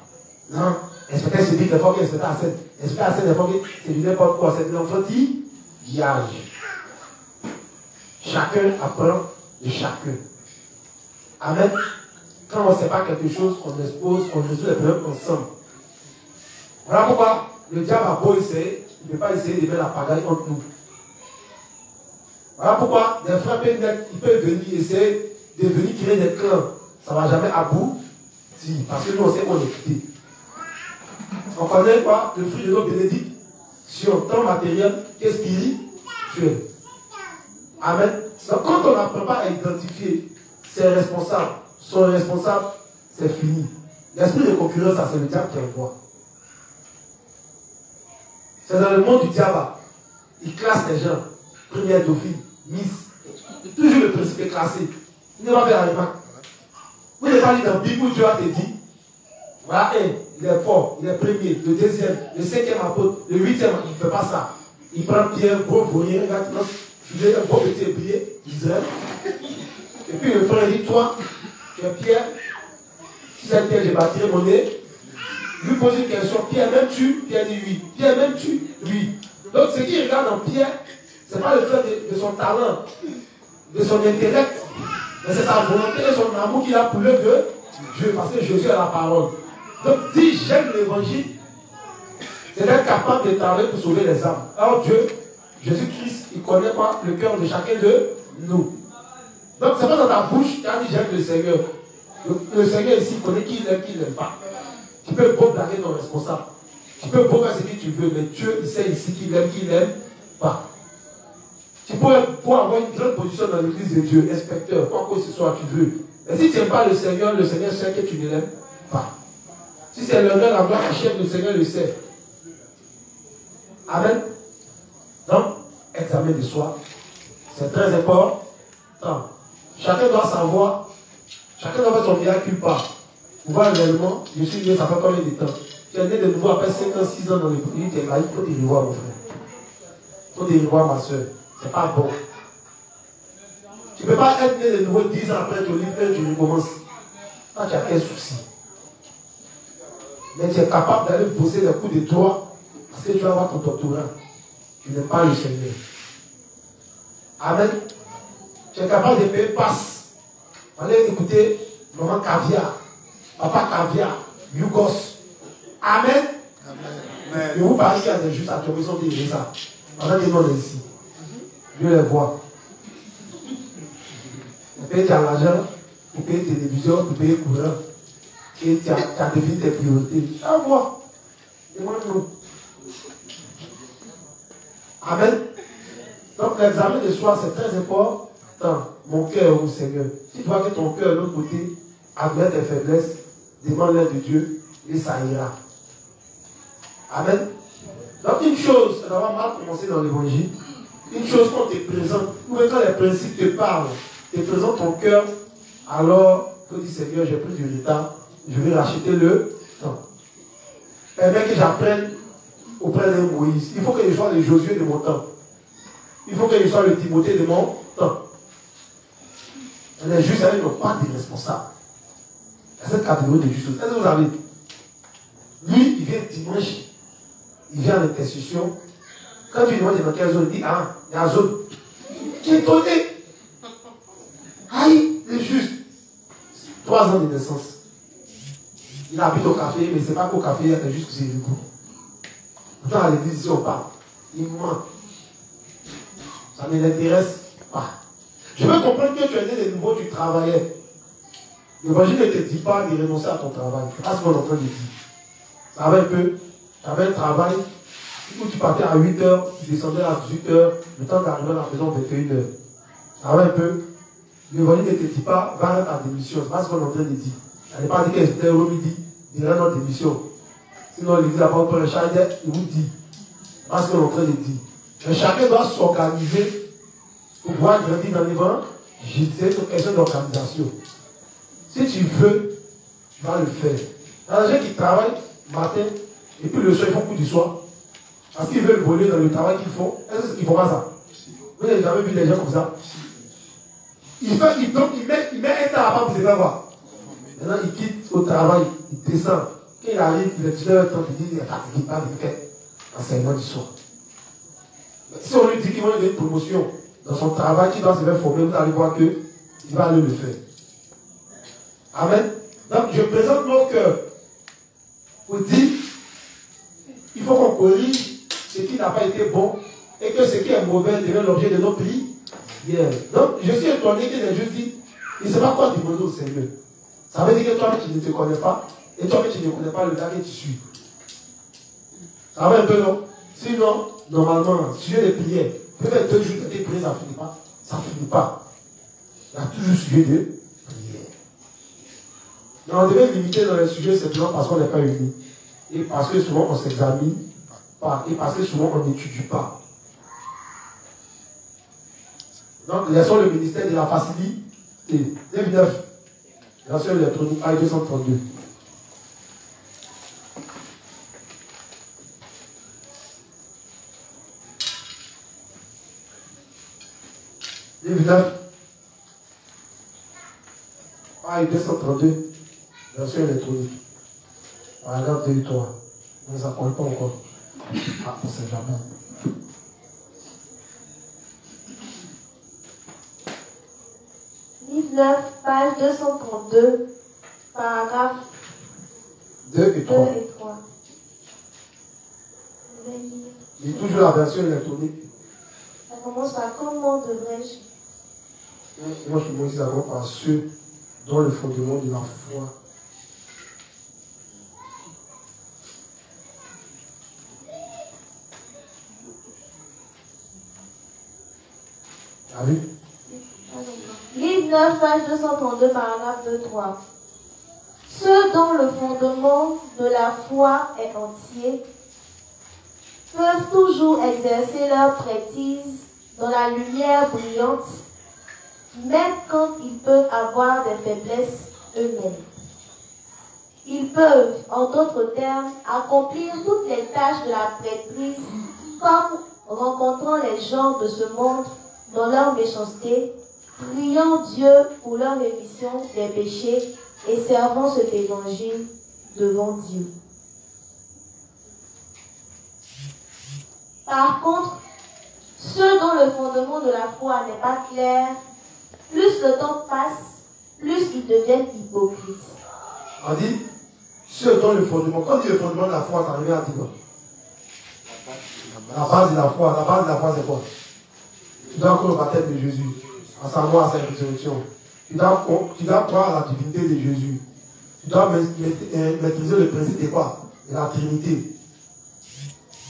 Non, inspecteur c'est dit qu'il faut qu'il inspecteur à 7. Inspecteur à 7, il faut qu'il c'est du n'importe quoi. C'est de l'enfantillage. Chacun apprend de chacun. Amen. Quand on ne sait pas quelque chose, on expose, on résout les problèmes ensemble. Voilà pourquoi le diable a beau essayer, il ne peut pas essayer de mettre la pagaille entre nous. Voilà pourquoi des frères peuvent venir essayer de venir créer des clans. Ça ne va jamais aboutir. Parce que nous, on sait qu'on est quitté. On connaît quoi? Le fruit de nos bénédictions, tant matériel que spirituel. Amen. Donc quand on n'apprend pas à identifier ses responsables, son responsable, c'est fini. L'esprit de concurrence, ça c'est le diable qui envoie. C'est dans le monde du diable. Il classe les gens. Première dauphine, Miss. Toujours le principe est classé. Il ne va pas faire la remarque. Vous n'avez pas lu dans la Bible où Dieu a te dit, voilà, il est fort, il est premier, le deuxième, le cinquième apôtre, le huitième, il ne fait pas ça. Il prend Pierre, gros vaurien, filer un beau petit ébrier, Israël. Et puis le frère dit, toi, tu es Pierre, si c'est Pierre, j'ai bâtiré mon nez. Lui pose une question, Pierre m'aimes-tu? Pierre dit oui. Pierre m'aimes-tu? Oui. Donc ce qu'il regarde en Pierre, ce n'est pas le fait de son talent, de son intellect, mais c'est sa volonté et son amour qu'il a pour l'œuvre de Dieu, parce que Jésus a la parole. Donc si j'aime l'évangile, c'est d'être capable de travailler pour sauver les âmes. Alors Dieu, Jésus-Christ, il connaît quoi? Le cœur de chacun de nous. Donc c'est pas dans ta bouche, tu as dit j'aime le Seigneur. Le Seigneur ici, il connaît qui il aime, qui il n'aime pas. Tu peux beau blaguer ton responsable. Tu peux beau faire ce que tu veux, mais Dieu, il sait ici qui n'aime pas. Tu peux avoir une grande position dans l'église de Dieu, inspecteur, quoi que ce soit tu veux. Mais si tu n'aimes pas le Seigneur sait que tu ne l'aimes pas. Si c'est l'honneur, la gloire, la chef, le Seigneur le sait. Amen. Donc, examen de soi, c'est très important. Chacun doit savoir, chacun doit faire son miracle pas. Pour voir réellement, je suis né, ça fait combien de temps? Tu es né de nouveau après 5 ans, 6 ans dans le pays, tu es là, il faut te revoir, mon frère. Il faut te revoir, ma soeur. C'est pas bon. Tu ne peux pas être né de nouveau 10 ans après ton livre et tu recommences. Là, tu as quel souci? Mais tu es capable d'aller bosser des coups de droit parce que tu vas avoir ton doctorat. Tu n'aimes pas le Seigneur. Amen. Tu es capable de payer passe. Allez écouter maman caviar, papa caviar, Yugos. Amen. Amen. Et vous parlez qu'il y a des justes à tomber, ils sont des ça. Pendant que nous on est ici. Dieu les voit. Et puis tu as l'argent pour payer télévision, pour payer courant. Et tu as défini tes priorités. À voir. Demande-nous. Amen. Donc l'examen de soi, c'est très important. Mon cœur au Seigneur. Si tu vois que ton cœur de l'autre côté admet tes faiblesses, demande l'aide de Dieu et ça ira. Amen. Donc une chose, on va mal commencer dans l'évangile. Une chose qu'on te présente, ou quand les principes te parlent, te présentent ton cœur, alors tu dis Seigneur, j'ai pris du retard, je vais racheter le temps. Permets que j'apprenne auprès de Moïse. Il faut que je sois le Josué de mon temps. Il faut que je sois le Timothée de mon temps. Les justes, ils n'ont pas de responsables. Il y a cette catégorie de justes. Est-ce que vous avez? Lui, il vient dimanche, il vient à l'intercession. Quand tu lui demandes dans quelle zone, il dit, ah, il y a une zone. Tu es étonné. Aïe, les justes. 3 ans de naissance. Il habite au café, mais ce n'est pas qu'au café, il y a des justes qui c'est du goût. Pourtant, à l'église, ici, on parle. Il ment. Ça ne l'intéresse pas. Je veux comprendre que tu es né de nouveau, tu travaillais. L'évangile ne te dit pas de renoncer à ton travail. C'est pas ce qu'on est en train de dire. Ça va un peu. Tu avais un travail où tu partais à 8h, tu descendais à 18h, le temps d'arriver à la maison 21h. Ça va un peu. L'évangile ne te dit pas, va rendre ta démission. C'est pas ce qu'on est en train de dire. Elle n'est pas dit qu'elle était au midi, il rend notre démission. Sinon, l'église n'a pas pour le charge, il vous dit. C'est pas ce qu'on est en train de dire. Mais chacun doit s'organiser pour pouvoir grandir dans l'évangile. C'est une question d'organisation. Si tu veux va le faire. Il y a des gens qui travaillent matin et puis le soir, ils font coup du soir. Parce qu'ils veulent voler dans le travail qu'ils font. Est-ce qu'ils font pas ça? Vous n'avez jamais vu des gens comme ça? Il met un temps à part pour se faire voir. Maintenant, il quitte au travail, il descend. Quand il arrive, il est 19h30, il dit, il est fatigué, il va faire enseignement du soir. Si on lui dit qu'il va lui donner une promotion dans son travail, qu'il doit se faire former, vous allez voir qu'il va aller le faire. Amen. Donc, je présente nos cœurs pour dire, il faut qu'on corrige ce qui n'a pas été bon et que ce qui est mauvais devient l'objet de nos prières. Donc, je suis étonné qu'il ait juste dit, il ne sait pas quoi demander au Seigneur. Ça veut dire que toi, tu ne te connais pas et toi, tu ne connais pas le gars que tu suis. Ça va un peu, non? Sinon, normalement, sujet de prière, peut-être 2 jours de prière, ça ne finit pas. Ça ne finit pas. Il y a toujours sujet de prière. Mais on devait limiter dans les sujets simplement parce qu'on n'est pas unis. Et parce que souvent, on ne s'examine pas. Et parce que souvent, on n'étudie pas. Donc, laissons le ministère de la facilité. 9, version électronique, page 232. Livre 9, page 232, version électronique. Paragraphe 2 et 3. Mais ça ne compte pas encore. Ah, on ne sait jamais. Livre 9, page 232, paragraphe 2 et 3. 2 et 3. Je vais lire. Il est toujours la version électronique. Ça commence par comment devrais-je? Moi, je me dis d'abord par ceux dont le fondement de la foi. T'as vu? Livre 9, page 232, paragraphe 2, 3. Ceux dont le fondement de la foi est entier peuvent toujours exercer leur prêtrise dans la lumière brillante, même quand ils peuvent avoir des faiblesses eux-mêmes. Ils peuvent, en d'autres termes, accomplir toutes les tâches de la prêtrise comme rencontrant les gens de ce monde dans leur méchanceté, priant Dieu pour leur rémission des péchés et servant cet évangile devant Dieu. Par contre, ceux dont le fondement de la foi n'est pas clair, plus le temps passe, plus ils deviennent hypocrites. On dit, ceux dont le fondement, quand on dit le fondement de la foi, ça revient à dire quoi? La base de la foi, c'est quoi? Tu dois croire au baptême de Jésus, à savoir à sa résurrection. Tu dois croire à la divinité de Jésus. Tu dois maîtriser le principe de quoi? De la Trinité.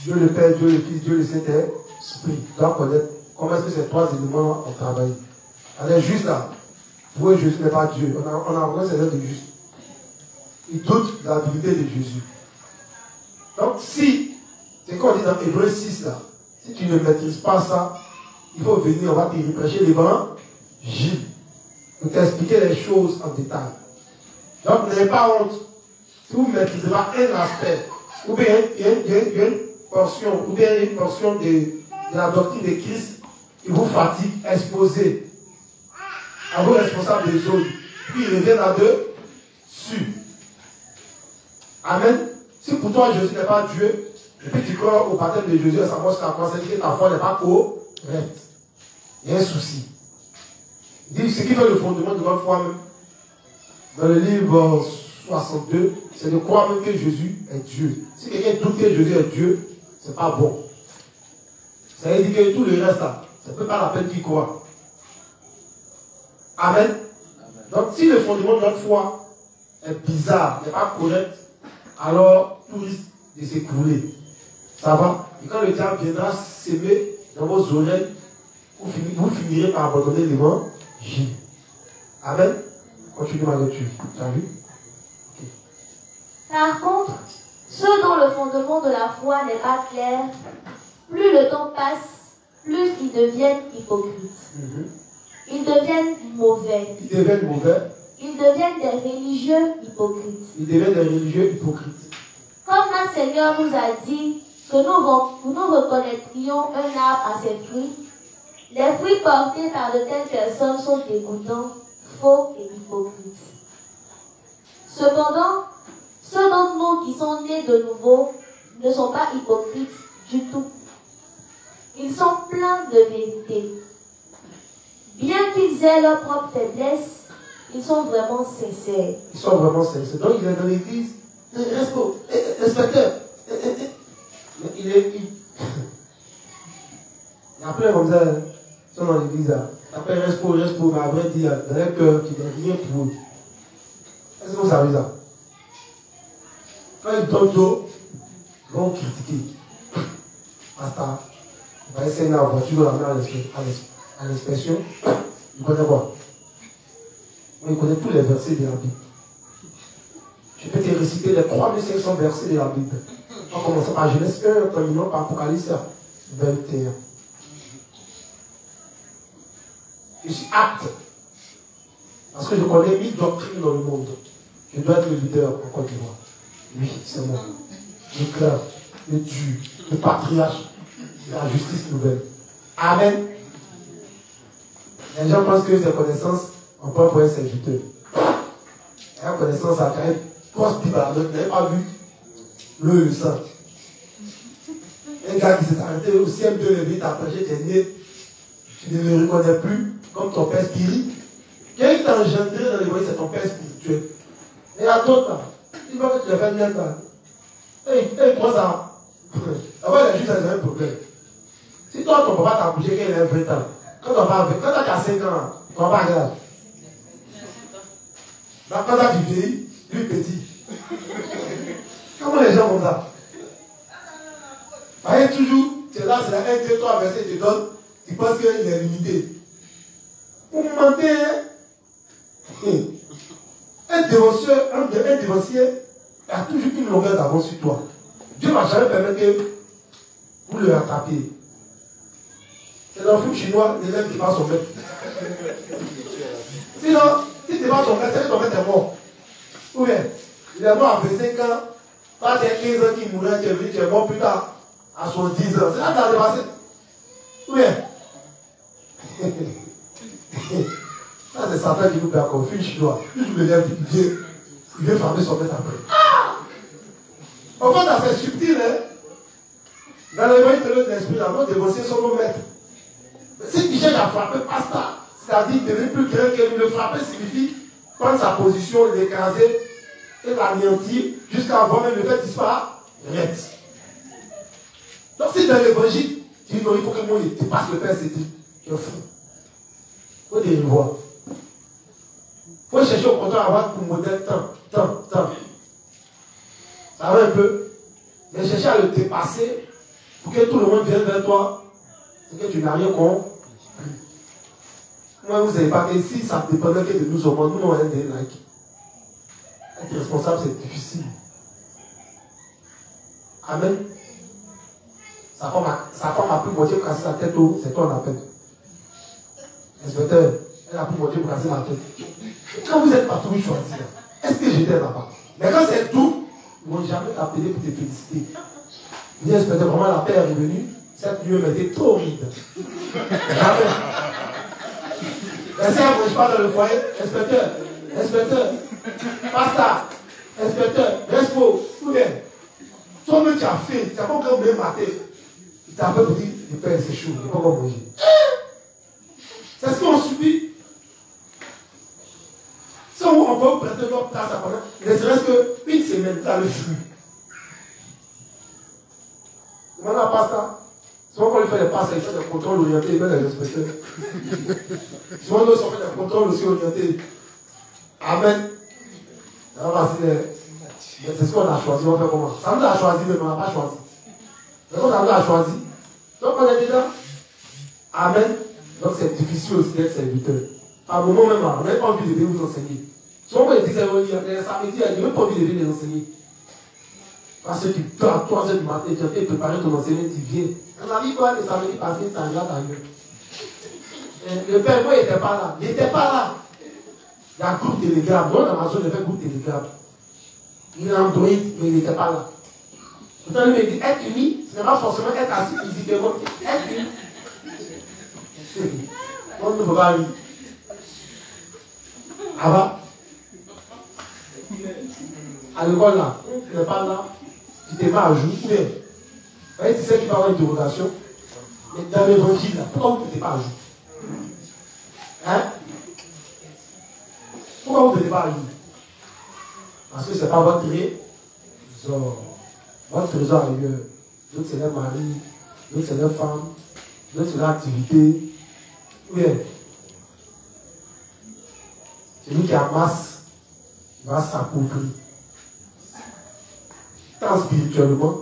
Dieu le Père, Dieu le Fils, Dieu le Saint-Esprit. Tu dois connaître comment est-ce que ces 3 éléments ont travaillé. Alors juste là, pour eux, Jésus n'est pas Dieu. On a encore ces œuvres de juste. Ils doutent de la divinité de Jésus. Donc si, c'est qu'on dit dans Hébreux 6 là, si tu ne maîtrises pas ça, il faut venir, on va te prêcher l'évangile, pour t'expliquer les choses en détail. Donc n'ayez pas honte. Si vous ne maîtrisez pas un aspect, ou bien une portion, ou bien une portion de la doctrine de Christ qui vous fatigue, exposez à vos responsables des autres, puis ils reviennent là-dessus. Amen. Si pour toi Jésus n'est pas Dieu, et puis tu crois au baptême de Jésus, à savoir ce qu'on sait que ta foi n'est pas correcte. Il y a un souci. Il dit ce qui fait le fondement de notre foi même, dans le livre 62, c'est de croire même que Jésus est Dieu. Si quelqu'un doute que Jésus est Dieu, c'est pas bon. Ça veut dire que tout le reste là, ça ne peut pas la peine qu'il croit. Amen. Donc si le fondement de notre foi est bizarre, n'est pas correct, alors tout risque de s'écrouler. Ça va? Et quand le diable viendra s'aimer dans vos oreilles, vous finirez par abandonner l'évangile. Amen. Continue ma lecture. Tu as vu? Okay. Par contre, ceux dont le fondement de la foi n'est pas clair, plus le temps passe, plus ils deviennent hypocrites. Ils deviennent mauvais. Ils deviennent mauvais. Ils deviennent des religieux hypocrites. Ils deviennent des religieux hypocrites. Comme notre Seigneur nous a dit que nous reconnaîtrions un arbre à ses fruits, les fruits portés par de telles personnes sont dégoûtants, faux et hypocrites. Cependant, ceux d'entre nous qui sont nés de nouveau ne sont pas hypocrites du tout. Ils sont pleins de vérité. Bien qu'ils aient leur propre faiblesse, ils sont vraiment sincères. Ils sont vraiment sincères. Donc il est dans l'église, inspecteur. Il y a plein comme ça, ils sont dans l'église. Il appelle respo, mais après il dit dans leur cœur qu'il n'est rien pour eux. Est-ce que vous savez ça? Quand ils donnent d'eau, ils vont critiquer. Pasteur, il va essayer la voiture, il va l'amener à l'inspection. Il connaît quoi? Il connaît tous les versets de la Bible. Je peux te réciter les 3500 versets de la Bible. En commençant par Genèse 1, terminant par Apocalypse 21. Je suis apte. Parce que je connais 1000 doctrines dans le monde. Je dois être le leader en Côte d'Ivoire. Oui, c'est moi. Le cœur, le Dieu, le patriarche, la justice nouvelle. Amen. Les gens pensent que ces connaissances, on peut pour un serviteur. La connaissance a quand même post-Bible. Vous n'avez pas vu le sang. Un gars qui s'est arrêté au CM2, le vite après, j'étais né. Tu ne le reconnais plus comme ton père spirituel. Quelqu'un t'a engendré dans les voies, c'est ton père spirituel. Et à d'autres là, il va que tu les fais bien là. Et comment ça? D'abord, les juifs, c'est un problème. Si toi, ton papa t'a accouché quand il a 20 ans, quand tu as 5 ans, ton papa a quel âge? Quand tu as du vieilli, lui petit. Comment les gens font ça? Voyez toujours, c'est là, c'est la 1, 2, 3 verset, tu donnes, tu penses qu'il est limité. Pour mentir, un dévancier a toujours une longueur d'avance sur toi. Dieu ne va jamais permettre que vous le rattrapiez. C'est dans le film chinois, l'élève qui passe son maître. Sinon, si tu vas son maître, c'est que ton maître est mort. Ou bien, il est mort à 25 ans, quand tu as 15 ans qui mourrait, tu es mort plus tard, à 70 ans. C'est là que tu as dépassé. Ou bien, ça c'est Satan qui nous perd comme film chinois. Il joue l'élève qui vient frapper son maître après. En fait, c'est subtil, hein. Dans l'évangile de l'esprit, la mort dévancier son nos maîtres. Si tu cherches à frapper, pasteur, c'est-à-dire devenir plus grand que lui, le frapper signifie prendre sa position, l'écraser et l'anéantir jusqu'à avoir même le fait disparaître. Donc si dans l'évangile, tu dis non, il faut que moi je dépasse le Père, c'est dit, je fous. Il faut des revoirs. Il faut chercher au contraire à avoir pour modèle temps. Ça va un peu. Mais chercher à le dépasser pour que tout le monde vienne vers toi, c'est que tu n'as rien compris. Moi, vous ne savez pas que si ça dépendait que de nous au monde, nous on a des likes. Être responsable, c'est difficile. Amen. Sa femme a pu moitié casser sa tête haut, c'est toi on appelle. Inspecteur, elle a pu moitié pour casser ma tête. Quand vous êtes partout choisi, est-ce que j'étais là-bas? Mais quand c'est tout, ils ne vont jamais t'appeler pour te féliciter. Dis inspecteur, vraiment la paix est revenue. Cette nuit m'était trop horrible. Jamais. Mais si elle ne pas dans le foyer, inspecteur, pasteur, inspecteur, respo, tout bien. Toi-même tu as faim, tu n'as pas encore même maté. Il t'a appelé pour dire, le père c'est chaud, il n'est pas encore manger. C'est ce qu'on subit. Si on peut prêter notre place à pendant, ne serait-ce qu'une semaine dans le fruit. Maintenant, à pasteur, souvent quand il fait les passes, il fait des contrôles orientés, il met les inspecteurs. Souvent, nous sommes fait des contrôles aussi orientés. Amen. C'est ce qu'on a choisi, on fait comment? Ça nous a choisi, mais on n'a pas choisi. Mais quand ça nous a choisi, donc on est déjà. Amen. Donc c'est difficile aussi d'être serviteur. À un moment même, on n'a pas envie de venir vous enseigner. Souvent, quand il dit que c'est samedi, il n'a même pas envie de venir les enseigner. Parce que tu pars à 3 h du matin, tu as fait préparer ton enseignement, tu viens. On a dit quoi le samedi passé, ça regarde ailleurs. Le père, moi, il n'était pas là. Il n'était pas là. Il y a groupe Telegram. Dans Amazon, il fait groupe Telegram. Il est Android, mais il n'était pas là. Pourtant, il me dit être uni, ce n'est pas forcément être assis physiquement. Être uni. On ne peut pas aller. Ah bah? À l'école là, tu n'es pas là, tu t'es pas à jour. Tu sais qu'il va y avoir une interrogation. Mais dans l'évangile là, pourquoi vous ne t'es pas à jour? Hein? Pourquoi vous ne t'es pas à jour? Parce que ce n'est pas votre trésor. Votre trésor ailleurs. D'autres c'est leur mari, d'autres c'est leur femme, d'autres c'est leur activité. Oui. Celui qui amasse va s'appauvrir. Tant spirituellement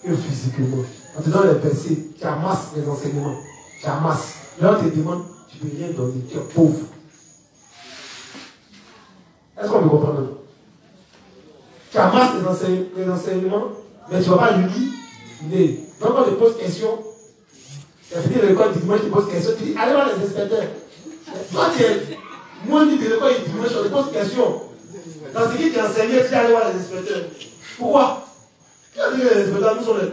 que physiquement. On te donne les versets, tu amasses les enseignements. Tu amasses. Là, on te demande, tu ne peux rien donner, tu es pauvre. Est-ce qu'on peut comprendre? Tu amasses les enseignements, mais tu ne vas pas l'unir. Donc, on te pose question. Tu as fini l'école du dimanche, tu poses question, tu dis, allez voir les inspecteurs. Toi, tu es moins dit de l'école du dimanche, on te pose question. Dans ce qui t'est enseigné, tu dis, allez voir les inspecteurs. Pourquoi? Qui a dit que les inspecteurs, nous sommes les.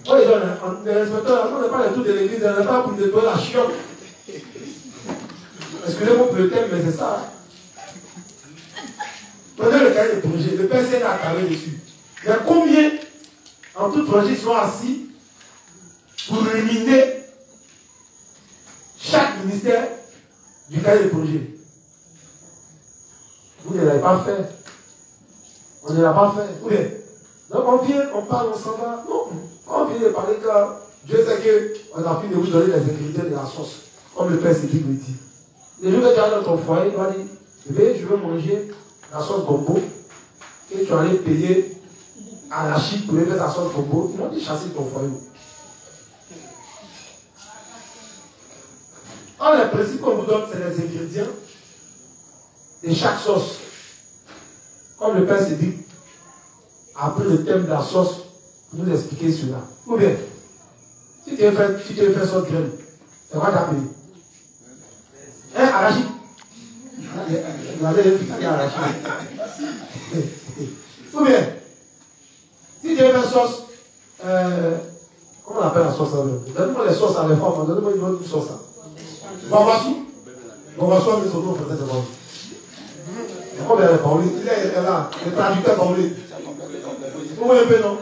Oh, les inspecteurs, on n'est pas les tours de l'église, on n'est pas pour nettoyer la chiotte. Excusez-moi pour le thème, mais c'est ça. Prenez le cahier de projet, le PCN a carré dessus. Mais combien, en toute projet, sont assis pour éliminer chaque ministère du cahier de projet? Vous ne l'avez pas fait. On ne l'a pas fait. Oui. Donc on vient, on parle, on s'en va. Non. On vient de parler que Dieu sait qu'on a fini de vous donner les ingrédients de la sauce. Comme le Père Cédric le dit. Le jour que tu es dans ton foyer, il va dire, bébé, je veux manger la sauce gombo. Et tu allais payer à la chip pour faire sa sauce gombo. Ils vont te chasser ton foyer. Alors les principes qu'on vous donne, c'est les ingrédients de chaque sauce. Comme le Père Cédric a pris le thème de la sauce pour nous expliquer cela. Ou bien, si tu veux faire sauce graine, c'est quoi t'appeler? Hein, arachide? Vous avez un arachide. Ou bien, si tu veux faire sauce, comment on appelle la sauce? Donne-moi les sauces à les femmes, donne-moi une autre sauce. Bambassou? Bambassou, mais son nom français, c'est bon. Combien elle est parlée? Il est là, le traducteur parlé. Vous voyez un peu, non?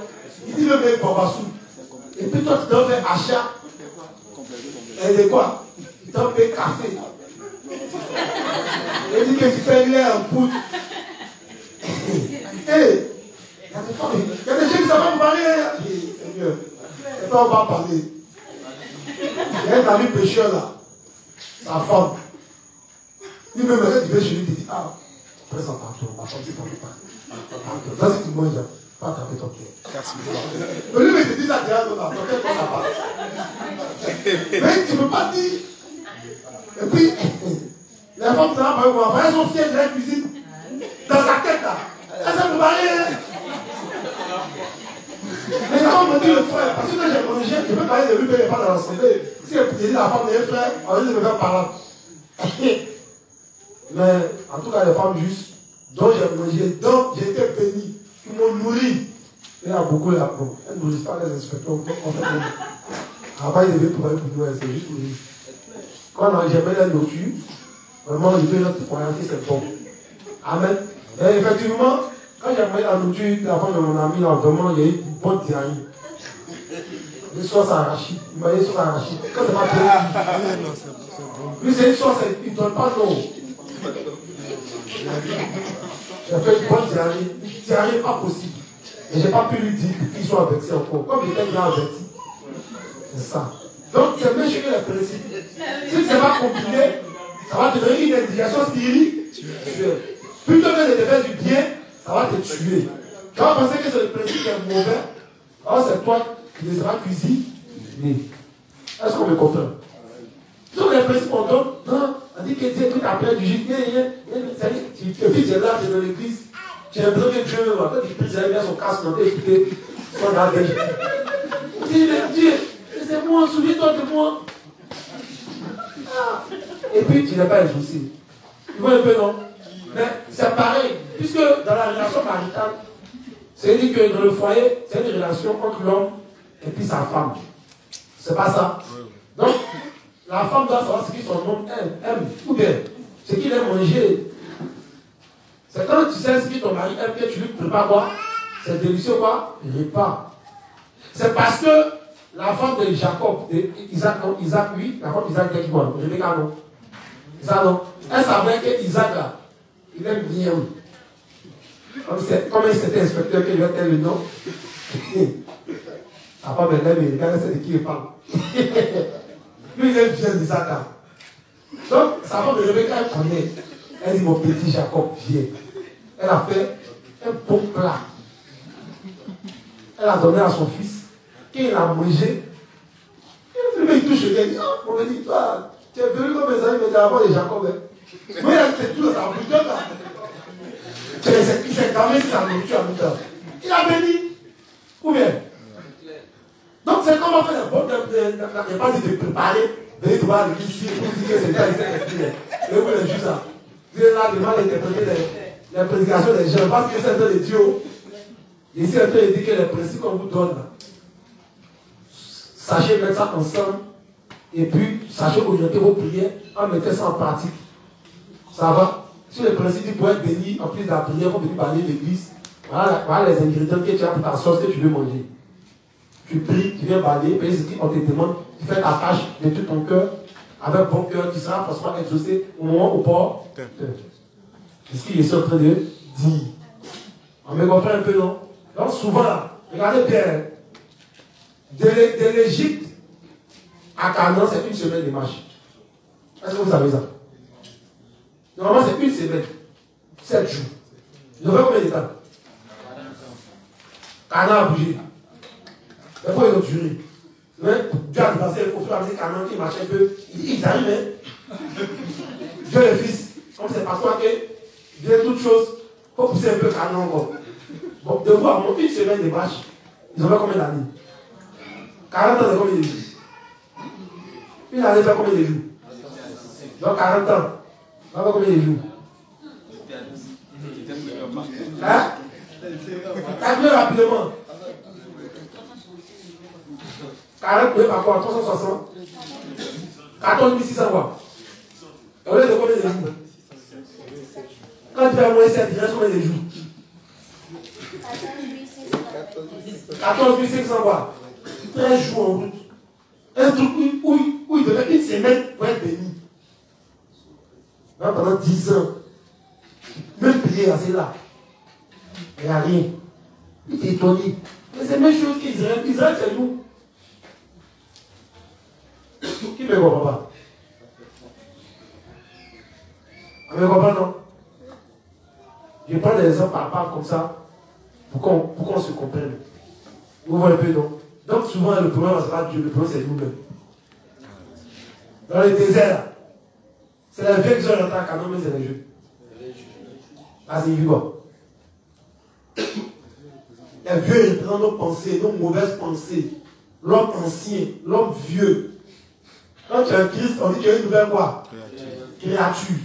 Il dit le mec Bambassou. Et puis toi, tu dois faire achat. Et de quoi? Tu dois payer café. Il dit que tu fais l'air en poudre. Hé! Il y a des gens qui ne savent pas me parler. Seigneur, et toi, on va parler. Il y a un ami pécheur là. Sa femme. Il me met, tu veux chez lui, il dit, ah. Présente à toi, ma femme, c'est pas le pain. Là, si tu manges, pas taper ton cœur. Mais lui, il te dit ça, tu as ton cœur, ça passe. Mais tu ne peux pas dire. Et puis, les femmes, ça va pas voir. Elles sont fières de la cuisine. Dans sa tête, là. Elles ne peuvent pas rien. Mais quand on me dit le frère, parce que quand j'ai mangé, je peux parler de lui, mais il n'est pas dans l'assemblée. Si elle dit la femme est frère, on va dire de me faire parler. Mais en tout cas, les femmes justes, dont j'ai mangé, dont j'ai été béni, qui m'ont nourri. Il y a beaucoup là. Bon, elles ne nourrissent pas les inspecteurs. En fait, avant, ils devaient trouver pour nous, c'est juste pour nous. Quand j'aimais la nourriture, vraiment, je vais notre orienter, c'est bon. Amen. Et effectivement, quand j'aimais la nourriture, la femme de mon ami, là, vraiment, il y a eu une bonne diarrhée. Une sauce arachide. Il m'a dit une sauce arachide. Quand c'est pas bien, lui, c'est une sauce, il ne donne pas d'eau. J'ai fait une bonne diarrhée. Une diarrhée pas possible. Et je n'ai pas pu lui dire qu'ils sont vexés encore. Comme il était bien averti. C'est ça. Donc, c'est même chez les principes. Si ce n'est pas compliqué, ça va te donner une indication spirituelle. Plutôt que de te faire du bien, ça va te tuer. Tu vas penser que c'est le principe qui est mauvais. Alors, c'est toi qui les auras cuisinés. Est-ce qu'on me comprend? Sur les principes qu'on donne, non. On dit que Dieu tout après du jus. Et puis tu es là, tu es dans l'église. Tu as besoin que Dieu, quand il prie, il a son casque, on t'a écouté son langage. On dit, Dieu, c'est moi, souviens-toi de moi. Ah. Et puis tu n'es pas exaucé. Tu vois un peu, non? Mais c'est pareil, puisque dans la relation maritale, c'est dit que dans le foyer, c'est une relation entre l'homme et puis sa femme. C'est pas ça. Donc, la femme doit savoir ce que son homme aime, ou bien ce qu'il aime manger. C'est quand tu sais ce que ton mari aime que tu lui prépares quoi? C'est délicieux quoi? Le repas. C'est parce que la femme de Jacob, Isaac, oui, la femme d'Isaac était qui quoi? Rebecca non. Ça non. Elle savait que Isaac là, il aime bien. Comme c'était inspecteur qui lui a tel le nom. La femme elle aime, il regarde c'est de qui il parle. Lui il aime bien Isaac là. Donc sa femme de Rebecca elle connaît. Elle dit mon petit Jacob viens. Elle a fait un bon plat. Elle a donné à son fils. Quand il a mangé, il touche le gars. Il dit, oh, on me dit, toi, tu es venu comme mes amis, mais d'abord les Jacob. Mais il a fait tout dans sa bouche là. Il s'est calmé sur sa nourriture à mi-temps. Il a béni. Ou bien. Donc c'est comme on fait le bon, il n'a pas dit de préparer, de voir l'église, pour dire que c'est là, il s'est exprimé. Et vous les juges ça. Vous êtes là de mal interpréter les prédications des gens, parce que c'est un peu de Dieu. Ici, un peu, il dit que les principes qu'on vous donne, sachez mettre ça ensemble, et puis sachez orienter vos prières en mettant ça en pratique. Ça va? Sur les principes pour être béni, en plus de la prière, pour venir balayer l'église, voilà les ingrédients que tu as pour ta sauce que tu veux manger. Tu pries, tu viens balayer, puis on te demande, tu fais ta tâche de tout ton cœur, avec bon cœur, tu seras forcément exaucé au moment où port. C'est ce qu'il est en train de dire. On me comprend un peu, non? Donc souvent, regardez bien, de l'Égypte à Canaan, c'est une semaine de marche. Est-ce que vous savez ça? Normalement, c'est une semaine, 7 jours. Ils ont fait combien de temps? Canaan a bougé. Mais pourquoi ils ont duré? Mais Dieu a passé au fur et à mesure Canaan qui marchait un peu. Ils arrivent, hein? Dieu le Fils, comme c'est parfois que Dieu toutes choses, il faut pousser un peu Canaan encore. Bon, de voir une semaine de marche, ils ont fait combien d'années? 40 ans, c'est combien de jours? Une année fait combien de jours? Donc 40 ans. Ça fait combien de jours? Hein? Calculez rapidement. 40 plus par quoi? 360? 14 600 quoi? Au lieu de combien de jours? Quand tu fais moins 7, il reste combien de jours? 14 500 quoi? 13 jours en route. Un truc où il devait une semaine pour être béni. Là, pendant 10 ans, même prier assez là, il n'y a rien. Il est étonné. Mais c'est la même chose qu'Israël. Israël, c'est nous. Qui me comprend pas? On me comprend, non? Je prends des exemples par part comme ça pour qu'on se comprenne. Vous voyez un peu, non? Donc souvent, le problème, c'est pas Dieu, le problème, c'est nous-mêmes. Dans le désert, c'est la vie que j'ai rentré à Canaan, mais c'est les jeux. Ah, c'est quoi? Les vieux représentent nos pensées, nos mauvaises pensées. L'homme ancien, l'homme vieux. Quand tu es un Christ, on dit que tu es une nouvelle quoi? Créature.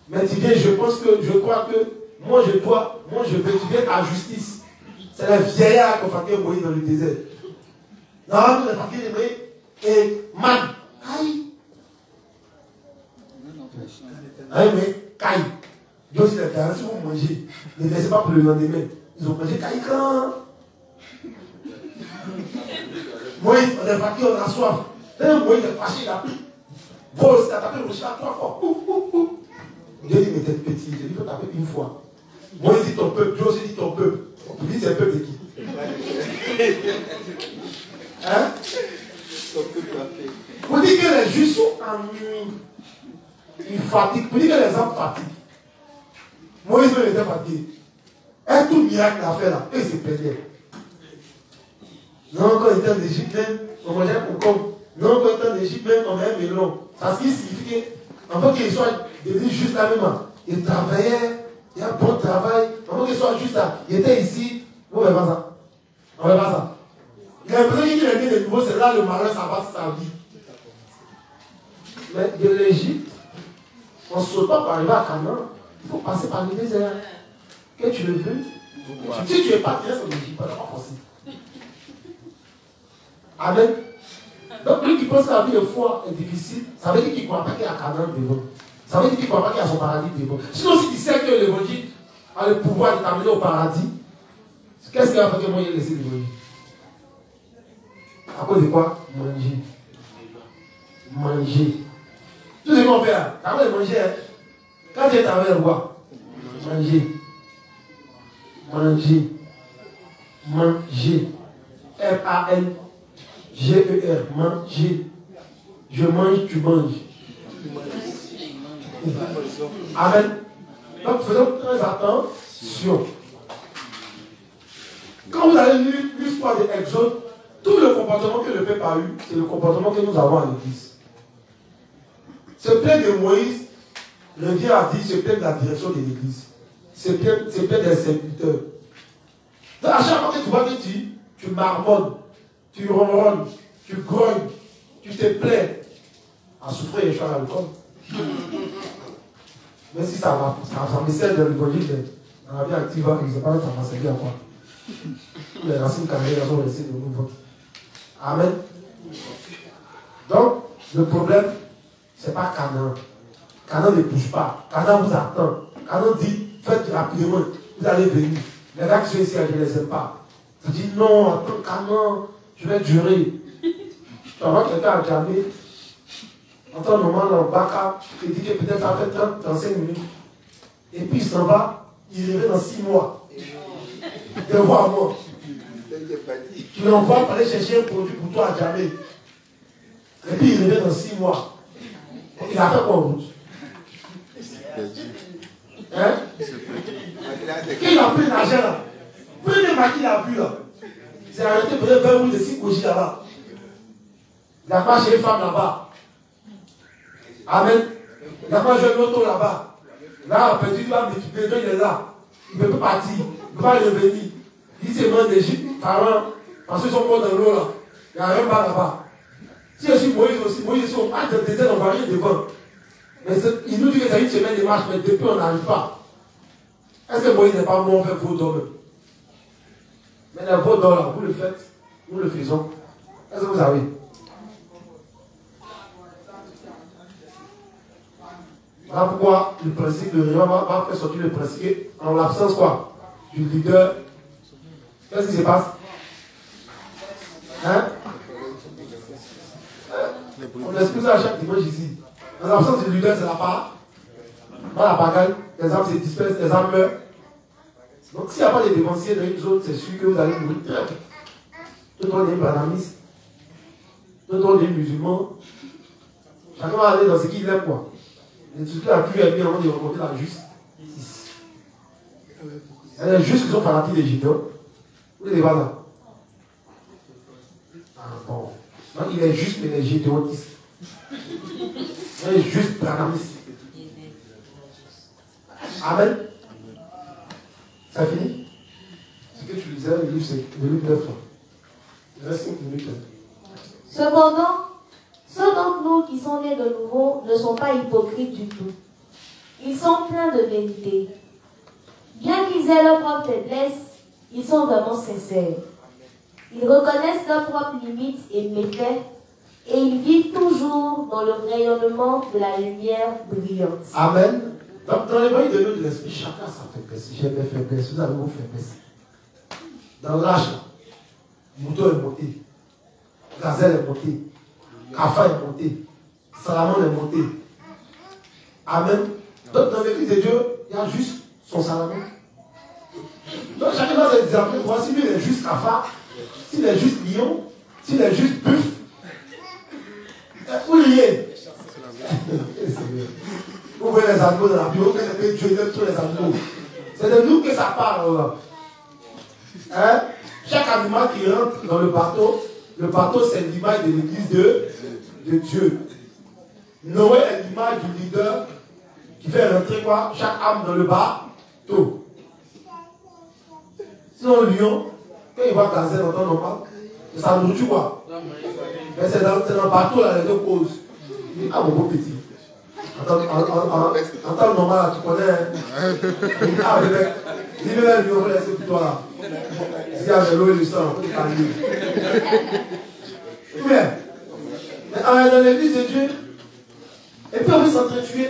Mais tu viens, je crois que moi je veux, tu viens à justice. C'est les vieillards qui ont fait Moïse dans le désert. Non, les fakir de Moïse et man. Aïe. Aïe, mais caille. Dieu aussi les gars, si vous mangez, ne laissez pas pour le lendemain. Ils ont mangé caille quand. Moïse, les fakir, on a soif. Moïse est fâché, il a pris. Bon, si tu as tapé le rocher à 3 fois. Dieu dit, mais t'es petit, il faut taper une fois. Moïse dit ton peuple, Dieu aussi dit ton peuple. Il dit c'est un peuple de qui? Hein? Vous dites que les Juifs sont ennuyés. Ils fatiguent. Vous dites que les hommes fatiguent. Moïse même était fatigué. Un tout miracle qu'il a fait là, et il se perdait. Non, quand il était en Égypte, même, on mangeait un concombre. Non, quand il était en Égypte, même, on mangeait un melon. Parce qu'il signifie qu'en fait qu'il soit devenu juste là même, il travaillait, il a un bon travail. En fait qu'il soit juste là, il était ici. Vous ne voyez pas ça? On ne voit pas ça. Il a l'impression qu'il est né de nouveau, c'est là le malheur, ça passe sa vie. Mais de l'Égypte En sautant pour arriver à Canaan, il faut passer par le désert. Que tu le veux. Si tu n'es pas bien, ça ne dit pas possible. Amen. Donc lui qui pense que la vie de foi est difficile, ça veut dire qu'il ne croit pas qu'il y a Canaan devant. Ça veut dire qu'il ne croit pas qu'il y a son paradis devant. Sinon, si tu sais que l'évangile a le pouvoir de t'amener au paradis, qu'est-ce qu'il va faire que moi j'ai laissé l'évangile? À cause de quoi? Manger. Manger. Tout ce qu'on fait, avant de manger, quand tu es avec le roi, manger. Manger. Manger. M-A-N-G-E-R. Manger. Je mange, tu manges. Amen. Donc faisons très attention. Quand vous allez lire l'histoire de Exode, tout le comportement que le peuple a eu, c'est le comportement que nous avons à l'église. Ce plaint de Moïse revient à dire ce plaint de la direction de l'église. Ce plaint des serviteurs. Donc à chaque fois que tu vois que tu marmonnes, tu ronronnes, tu grognes, tu te plains, à souffrir et à l'alcool. Mais si ça va, ça me sert de l'évangile dans la vie active, je ne sais pas si ça va servir à quoi. Les racines carrées sont laissées de nouveau. Amen. Donc, le problème, ce n'est pas Canaan. Canaan ne bouge pas. Canaan vous attend. Canaan dit, faites rapidement, vous allez venir. Les gars qui sont ici, je ne les aime pas. Tu dis, non, attends, Canaan, je vais durer. Tu vois quelqu'un à jamais. En temps normal, dans le Baka, il dit que peut-être ça fait 30-35 minutes. Et puis il s'en va, il revient dans 6 mois. De voir moi. Tu l'envoies pour aller chercher un produit pour toi à jamais. Et puis il revient dans 6 mois. Il a fait quoi en route? Hein? Qui a pris l'argent là? Prenez ma qui l'a vu là. Il s'est arrêté pour 20 roues de 6 kojis là-bas. Il a pas chez les femmes là-bas. Amen. Il a pas joué l'auto là-bas. Là, petit, il va multiplier, il est là. Il ne peut pas partir. Il ne peut pas revenir. Il se met d'Égypte, parce qu'ils sont morts dans l'eau là. Il n'y a rien pas là-bas. Si je suis Moïse aussi, Moïse aussi, on parle de désert, on ne va rien devant. Mais il nous dit que c'est une semaine de marche, mais depuis on n'arrive pas. Est-ce que Moïse n'est pas mort, on fait faux d'homme? Mais les faux d'homme là, vous le faites, nous le faisons. Est-ce que vous savez? Voilà pourquoi le principe de réunion va faire sortir le principe en l'absence quoi? Du leader. Qu'est-ce qui se passe? Hein? On explique ça à chaque dimanche ici. En l'absence du leader, c'est la part. Dans la bagaille, les âmes se dispersent, les âmes meurent. Donc s'il n'y a pas de dévanciers dans une zone, c'est sûr que vous allez mourir très vite. Tout le monde est banamiste. Tout le monde est musulman. Chacun va aller dans ce qu'il aime quoi. Et tout ce qui a pu aimer avant de rencontrer la justice. Il y a des justes qui sont fanatiques des Gideons. Vous les voyez là. Ah bon. Donc il est juste, mais il est gédéoniste. Il est juste branamiste. Amen. Ça finit? Ce que tu disais, le livre, c'est le livre 9. Il reste 5 minutes. Cependant, ceux d'entre nous qui sont nés de nouveau ne sont pas hypocrites du tout. Ils sont pleins de vérité. Bien qu'ils aient leurs propres faiblesses, ils sont vraiment sincères. Ils reconnaissent leurs propres limites et méfaits et ils vivent toujours dans le rayonnement de la lumière brillante. Amen. Donc, dans l'évangile de l'esprit, chacun a sa faiblesse. J'ai mes faiblesses, vous avez vos faiblesses. Dans l'âge, Mouton est monté, Gazelle est monté, Kafa est monté, Salamon est monté. Amen. Donc, dans l'église de Dieu, il y a juste son Salamon. Donc, chacun va se dire, voici lui, il est juste Kafa, s'il est juste lion, s'il est juste buff, où il est? Vous voyez les animaux dans la Bible, que Dieu aime tous les animaux. C'est de nous que ça parle. Hein? Chaque animal qui rentre dans le bateau c'est l'image de l'église de Dieu. Noé est l'image du leader qui fait rentrer quoi? Chaque âme dans le bateau. Sinon, le lion, quand il voit Gazelle en temps normal, ça nourrit quoi? Mais c'est dans le bateau là, les deux causes. Il dit, ah mon beau petit. En temps normal, tu connais. Il dit, ah, le mec, il veut même lui laisser pour toi là. S'il y a de l'eau et du sang, on peut t'enlever. Tout bien. Mais dans l'église de Dieu, et puis on veut s'entretuer.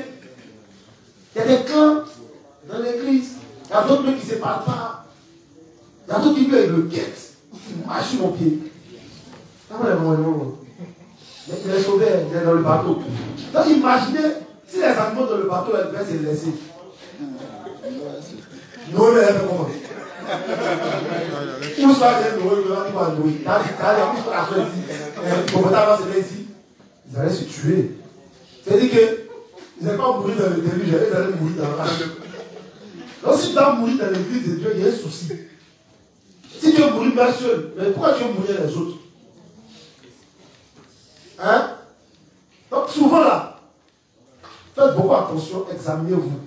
Il y a des clans dans l'église. Il y a d'autres mecs qui ne se parlent pas. Il y a d'autres qui le guettent. Ils marchent sur mon pied. Il est sauvé, il est dans le bateau. Donc imaginez, si les animaux dans le bateau, ils devaient se laisser. Noé, elle fait comment? Où soit Noé, il va Noé. Il va se mettre ici. Ils allaient se tuer. C'est-à-dire qu'ils n'allaient pas mourir dans le déluge, ils allaient mourir dans la cage. Donc si tu dois mourir dans l'église de Dieu, il y a un souci. Si tu veux mourir mal seul, mais pourquoi tu veux mourir les autres? Hein? Donc souvent là, faites beaucoup attention, examinez-vous.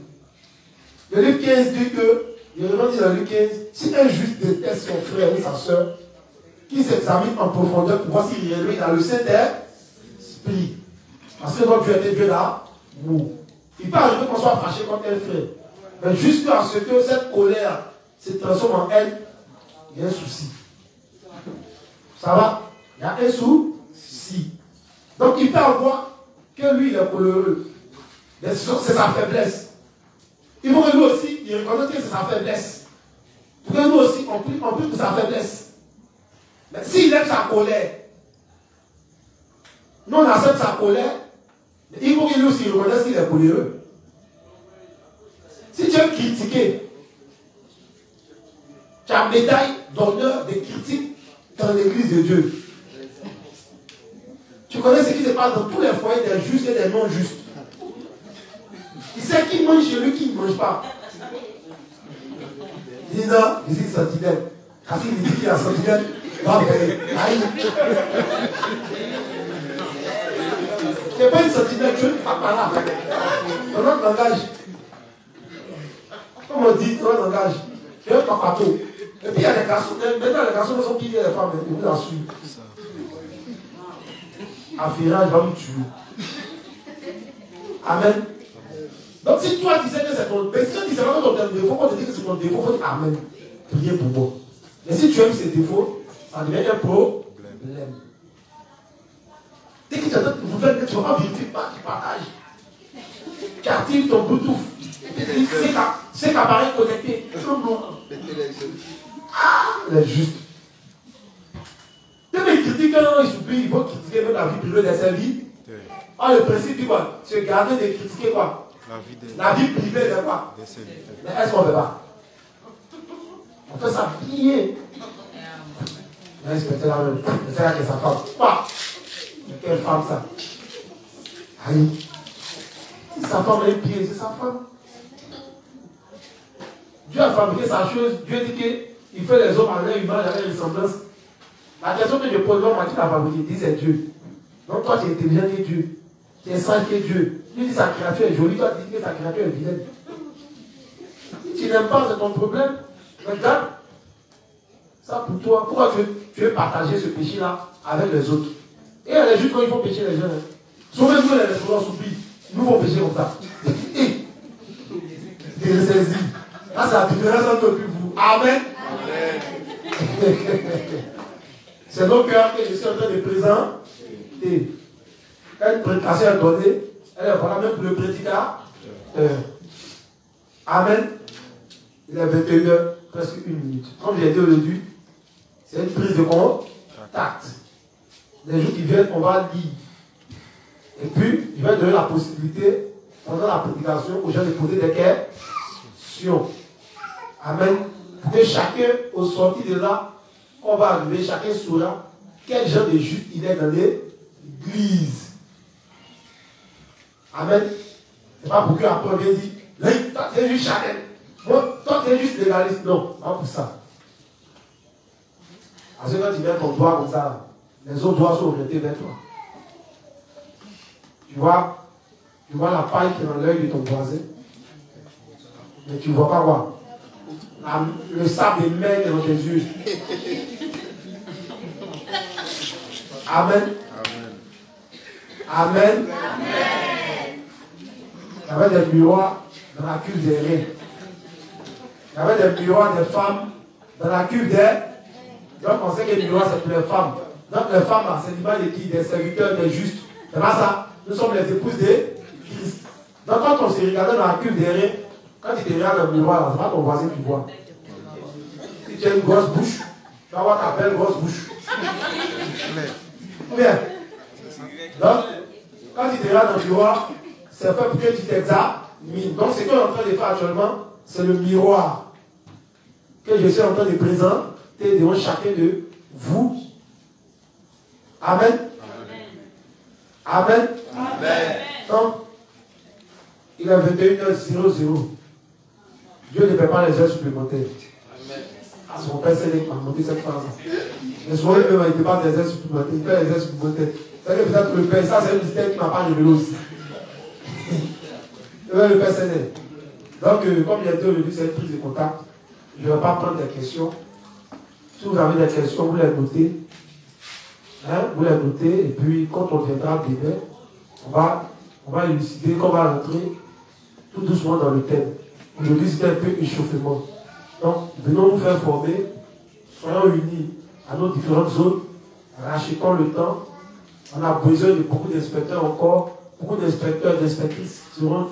Le livre 15 dit que, il dit dans le livre 15, si un juste déteste son frère ou sa soeur, qui s'examine en profondeur pour voir s'il est dans le Saint-Esprit. Parce que quand Dieu était Dieu d'amour. Il peut arriver qu'on soit fâché contre un frère. Mais jusqu'à ce que cette colère se transforme en haine, il y a un souci. Ça va? Il y a un souci. Donc il peut avoir que lui il est coléreux. C'est sa faiblesse. Il faut que nous aussi, il reconnaisse que c'est sa faiblesse. Pour que nous aussi, on prie pour sa faiblesse. Mais s'il aime sa colère, nous on accepte sa colère, il faut que lui aussi reconnaisse qu'il est coléreux. Si tu es critiqué, tu as médaille d'honneur des critiques dans l'église de Dieu. Tu connais ce qui se passe dans tous les foyers des justes et des non-justes. Il sait qui mange chez lui, qui ne mange pas. Il dit non, il dit sentinelle. Quand il dit qu'il y a sentinelle, va payer. Tu n'es pas une sentinelle, tu es pas par là. Dans notre langage, comme on dit dans notre langage, tu es un papato. Et puis il y a des garçons, maintenant les garçons ne sont qui les femmes, ils vous assurent. Affirage va nous tuer. Amen. Donc si toi tu sais que c'est ton défaut, mais si tu dis c'est pas ton défaut, quand tu dis que c'est ton défaut, il faut dire amen. Priez pour moi. Mais si tu aimes ces défauts, ça devient un problème. Dès que tu as d'autres nouvelles, tu ne vas pas vérifier, tu partages. Tu actives ton Bluetooth. C'est qu'appareil connecté. Ah, il est juste. Dès qu'il critique, il s'oublie, il faut critiquer même la vie privée de sa vie. Ah, le principe dit quoi? C'est garder de critiquer quoi? La vie privée de quoi? Mais est-ce qu'on ne veut pas? On fait ça bien. Respectez la même. C'est là que sa femme. Quoi? Mais quelle femme ça? Aïe. Si sa femme est pied, c'est sa femme. Dieu a fabriqué sa chose. Dieu dit qu'il fait les hommes à leur image, à leur ressemblance. La question que je pose, l'homme a dit la fabriqué, dit c'est Dieu. Donc toi tu es intelligent que Dieu. Tu es sage que Dieu. Lui dit sa créature est jolie, toi tu dis que sa créature est vilaine. Si tu n'aimes pas, c'est ton problème. Regarde. Ça pour toi. Pourquoi tu veux partager ce péché-là avec les autres? Et il y a les juifs quand ils font pécher les gens. Sauvez-nous les restaurants s'oublient. Nous faut pécher comme ça. Et ressaisis. Là, c'est la différence entre nous et vous. Amen. C'est nos cœurs que je suis en train de présenter. Une prédication est donnée. Elle est voilà même pour le prédicateur. Amen. Il est 21h, presque 1 minute. Comme j'ai dit au début, c'est une prise de contact. Les jours qui viennent, on va lire. Et puis, je vais donner la possibilité, pendant la prédication, aux gens de poser des questions. Amen. Pour que chacun, au sortir de là, on va arriver, chacun saura quel genre de juif il est dans l'église. Amen. C'est pas pour qu'après on vienne dire, toi tu es juste chacun. Moi, toi tu es juste légaliste. Non, pas pour ça. Parce que quand tu mets ton doigt comme ça, les autres doigts sont orientés vers toi. Tu vois la paille qui est dans l'œil de ton voisin. Mais tu ne vois pas quoi? Le sable émerge dans tes yeux. Amen. Amen. Amen. Il y avait des miroirs dans la cuve des reins. Il y avait des miroirs des femmes dans la cuve des... Donc on sait que les miroirs c'est pour les femmes. Donc les femmes, c'est l'image de qui? Des serviteurs, des justes. C'est pas ça. Nous sommes les épouses de Christ. Donc quand on se regardait dans la cuve des reins, quand tu te regardes dans le miroir, c'est pas ton voisin qui voit. Si tu as une grosse bouche, tu vas avoir ta belle grosse bouche. Bien. Donc, quand tu te regardes dans le miroir, c'est fait pour que tu t'examines. Donc, ce qu'on est en train de faire actuellement, c'est le miroir que je suis en train de présenter devant chacun de vous. Amen. Amen. Amen. Donc, il est 21h00. Dieu ne paie pas les heures supplémentaires. Ah, son père s'est demandé cette phrase. Le soir, il ne paie pas des heures supplémentaires. Il paie les heures supplémentaires. C'est que peut-être le père, ça c'est un mystère qui ne m'a pas révélé aussi. Le père s'est. Donc, comme il a dit aujourd'hui, c'est une prise de contact. Je ne vais pas prendre des questions. Si vous avez des questions, vous les notez. Hein? Vous les notez. Et puis, quand on viendra demain, on va élucider, qu'on va rentrer tout doucement dans le thème. Aujourd'hui, c'était un peu échauffement. Donc, venons nous faire former, soyons unis à nos différentes zones, rachetons le temps. On a besoin de beaucoup d'inspecteurs encore, beaucoup d'inspecteurs, d'inspectrices seront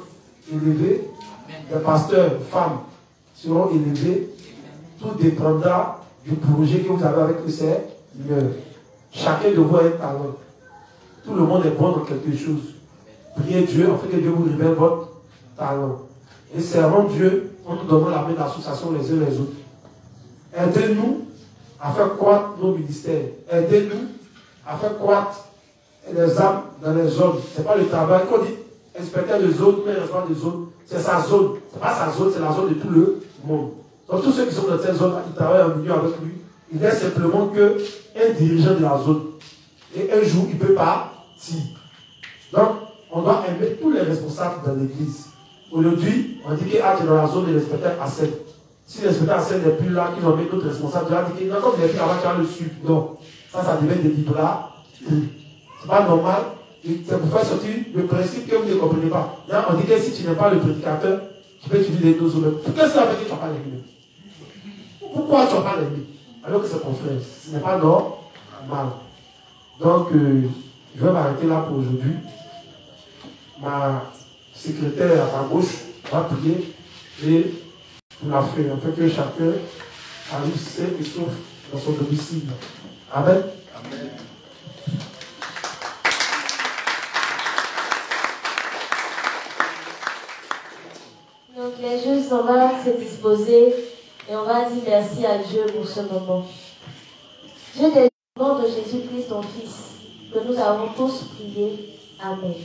élevés, des pasteurs, femmes seront élevés. Tout dépendra du projet que vous avez avec le Seigneur. Chacun de vous a un talent. Tout le monde est bon dans quelque chose. Priez Dieu afin que Dieu vous révèle votre talent. Et servons Dieu en nous donnant la main d'association les uns les autres. Aidez-nous à faire croître nos ministères. Aidez-nous à faire croître les âmes dans les zones. Ce n'est pas le travail qu'on dit inspecteur de zone, mais responsable de zone. C'est sa zone. Ce n'est pas sa zone, c'est la zone de tout le monde. Donc tous ceux qui sont dans cette zone, ils travaillent en milieu avec lui. Il n'est simplement qu'un dirigeant de la zone. Et un jour, il peut partir. Donc, on doit aimer tous les responsables dans l'église. Aujourd'hui, on dit qu'il y a dans la zone de l'inspecteur Hassen. Si l'inspecteur Hassen n'est plus là, qu'ils ont mis d'autres responsables, tu vas dire que non, comme il n'est plus là-bas, tu vas le suivre. Non, ça devient des titulaires. Ce n'est pas normal. C'est pour faire sortir le principe que vous ne comprenez pas. Là, on dit que si tu n'es pas le prédicateur, tu peux utiliser les deux autres. Qu'est-ce que ça veut dire que tu n'as pas les Pourquoi tu n'as pas les alors que c'est ton frère? Ce n'est pas normal. Donc, je vais m'arrêter là pour aujourd'hui. Ma secrétaire à ma gauche va prier et on l'a fait, afin que chacun arrive sain et sauf dans son domicile. Amen. Amen. Donc les justes, on va se disposer et on va dire merci à Dieu pour ce moment. Dieu, des nom de Jésus-Christ, ton Fils, que nous avons tous prié. Amen.